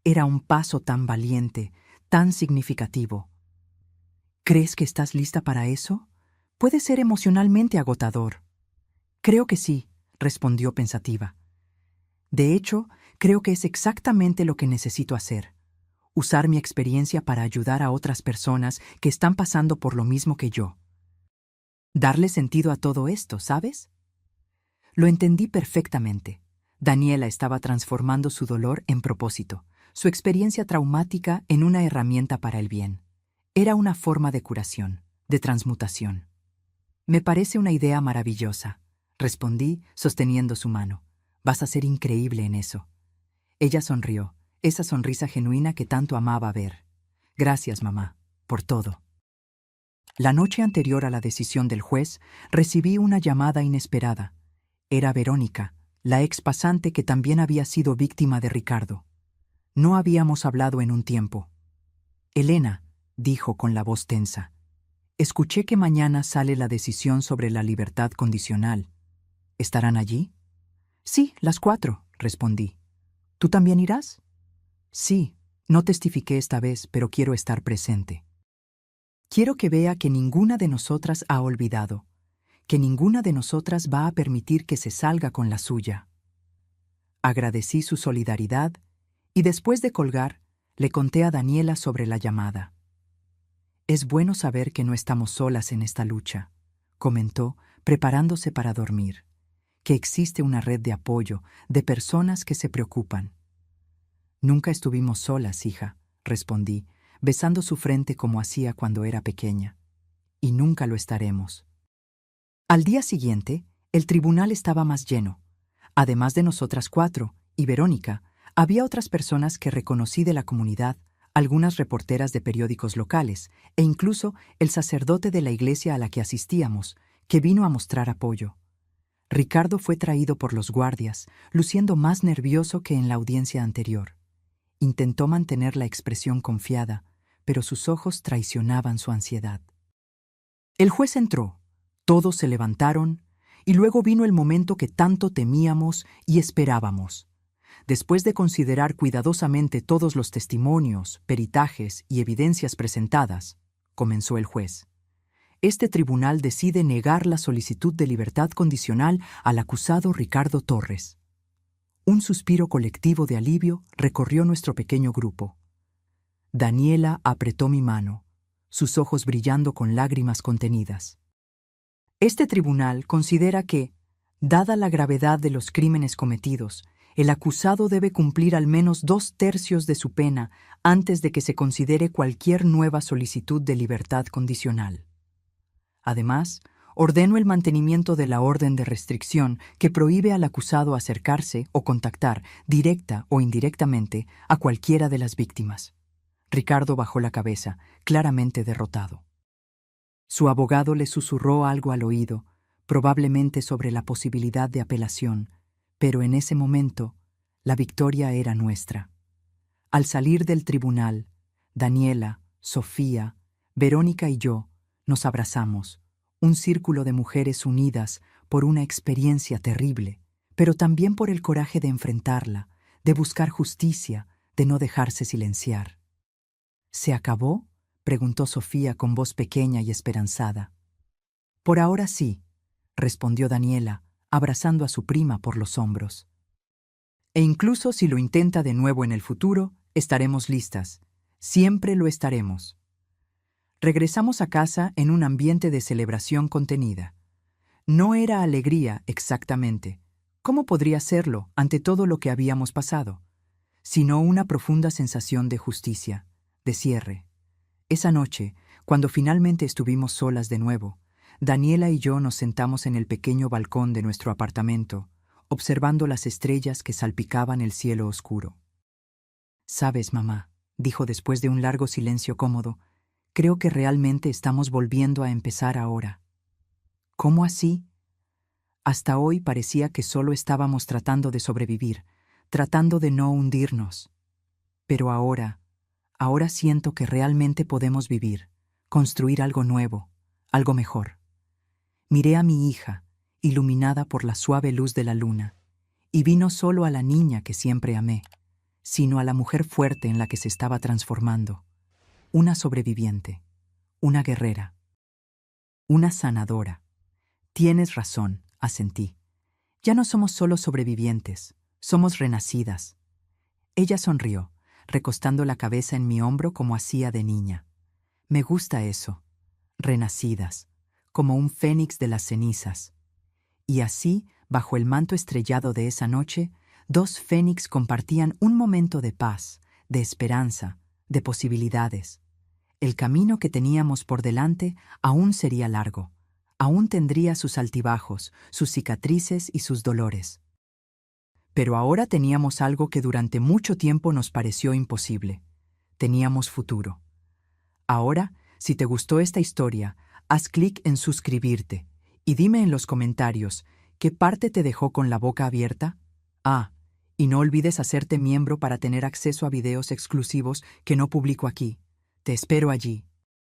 Era un paso tan valiente, tan significativo. «¿Crees que estás lista para eso? Puede ser emocionalmente agotador». «Creo que sí», respondió pensativa. «De hecho, creo que es exactamente lo que necesito hacer. Usar mi experiencia para ayudar a otras personas que están pasando por lo mismo que yo. Darle sentido a todo esto, ¿sabes?». Lo entendí perfectamente. Daniela estaba transformando su dolor en propósito, su experiencia traumática en una herramienta para el bien. Era una forma de curación, de transmutación. «Me parece una idea maravillosa», respondí, sosteniendo su mano. «Vas a ser increíble en eso». Ella sonrió, esa sonrisa genuina que tanto amaba ver. «Gracias, mamá, por todo». La noche anterior a la decisión del juez, recibí una llamada inesperada. Era Verónica, la ex pasante que también había sido víctima de Ricardo. No habíamos hablado en un tiempo. «Elena», dijo con la voz tensa, «escuché que mañana sale la decisión sobre la libertad condicional. ¿Estarán allí?». «Sí, las 4», respondí. «¿Tú también irás?». «Sí, no testifiqué esta vez, pero quiero estar presente. Quiero que vea que ninguna de nosotras ha olvidado, que ninguna de nosotras va a permitir que se salga con la suya». Agradecí su solidaridad y después de colgar, le conté a Daniela sobre la llamada. «Es bueno saber que no estamos solas en esta lucha», comentó, preparándose para dormir, «que existe una red de apoyo, de personas que se preocupan». «Nunca estuvimos solas, hija», respondí, besando su frente como hacía cuando era pequeña. «Y nunca lo estaremos». Al día siguiente, el tribunal estaba más lleno. Además de nosotras 4 y Verónica, había otras personas que reconocí de la comunidad, algunas reporteras de periódicos locales, e incluso el sacerdote de la iglesia a la que asistíamos, que vino a mostrar apoyo. Ricardo fue traído por los guardias, luciendo más nervioso que en la audiencia anterior. Intentó mantener la expresión confiada, pero sus ojos traicionaban su ansiedad. El juez entró, Todos se levantaron, y luego vino el momento que tanto temíamos y esperábamos. Después de considerar cuidadosamente todos los testimonios, peritajes y evidencias presentadas, comenzó el juez. Este tribunal decide negar la solicitud de libertad condicional al acusado Ricardo Torres. Un suspiro colectivo de alivio recorrió nuestro pequeño grupo. Daniela apretó mi mano, sus ojos brillando con lágrimas contenidas. Este tribunal considera que, dada la gravedad de los crímenes cometidos, el acusado debe cumplir al menos 2/3 de su pena antes de que se considere cualquier nueva solicitud de libertad condicional. Además, ordeno el mantenimiento de la orden de restricción que prohíbe al acusado acercarse o contactar, directa o indirectamente, a cualquiera de las víctimas. Ricardo bajó la cabeza, claramente derrotado. Su abogado le susurró algo al oído, probablemente sobre la posibilidad de apelación, pero en ese momento, la victoria era nuestra. Al salir del tribunal, Daniela, Sofía, Verónica y yo nos abrazamos, un círculo de mujeres unidas por una experiencia terrible, pero también por el coraje de enfrentarla, de buscar justicia, de no dejarse silenciar. ¿Se acabó?, preguntó Sofía con voz pequeña y esperanzada. Por ahora sí, respondió Daniela, abrazando a su prima por los hombros. E incluso si lo intenta de nuevo en el futuro, estaremos listas. Siempre lo estaremos. Regresamos a casa en un ambiente de celebración contenida. No era alegría exactamente. ¿Cómo podría serlo ante todo lo que habíamos pasado? Sino una profunda sensación de justicia, de cierre. Esa noche, cuando finalmente estuvimos solas de nuevo, Daniela y yo nos sentamos en el pequeño balcón de nuestro apartamento, observando las estrellas que salpicaban el cielo oscuro. «Sabes, mamá», dijo después de un largo silencio cómodo, «creo que realmente estamos volviendo a empezar ahora». «¿Cómo así?» Hasta hoy parecía que solo estábamos tratando de sobrevivir, tratando de no hundirnos. Pero ahora siento que realmente podemos vivir, construir algo nuevo, algo mejor. Miré a mi hija, iluminada por la suave luz de la luna, y vi no solo a la niña que siempre amé, sino a la mujer fuerte en la que se estaba transformando, una sobreviviente, una guerrera, una sanadora. Tienes razón, asentí. Ya no somos solo sobrevivientes, somos renacidas. Ella sonrió, recostando la cabeza en mi hombro como hacía de niña. Me gusta eso, renacidas, como un fénix de las cenizas. Y así, bajo el manto estrellado de esa noche, 2 fénix compartían un momento de paz, de esperanza, de posibilidades. El camino que teníamos por delante aún sería largo, aún tendría sus altibajos, sus cicatrices y sus dolores. Pero ahora teníamos algo que durante mucho tiempo nos pareció imposible. Teníamos futuro. Ahora, si te gustó esta historia, haz clic en suscribirte y dime en los comentarios qué parte te dejó con la boca abierta. Y no olvides hacerte miembro para tener acceso a videos exclusivos que no publico aquí. Te espero allí.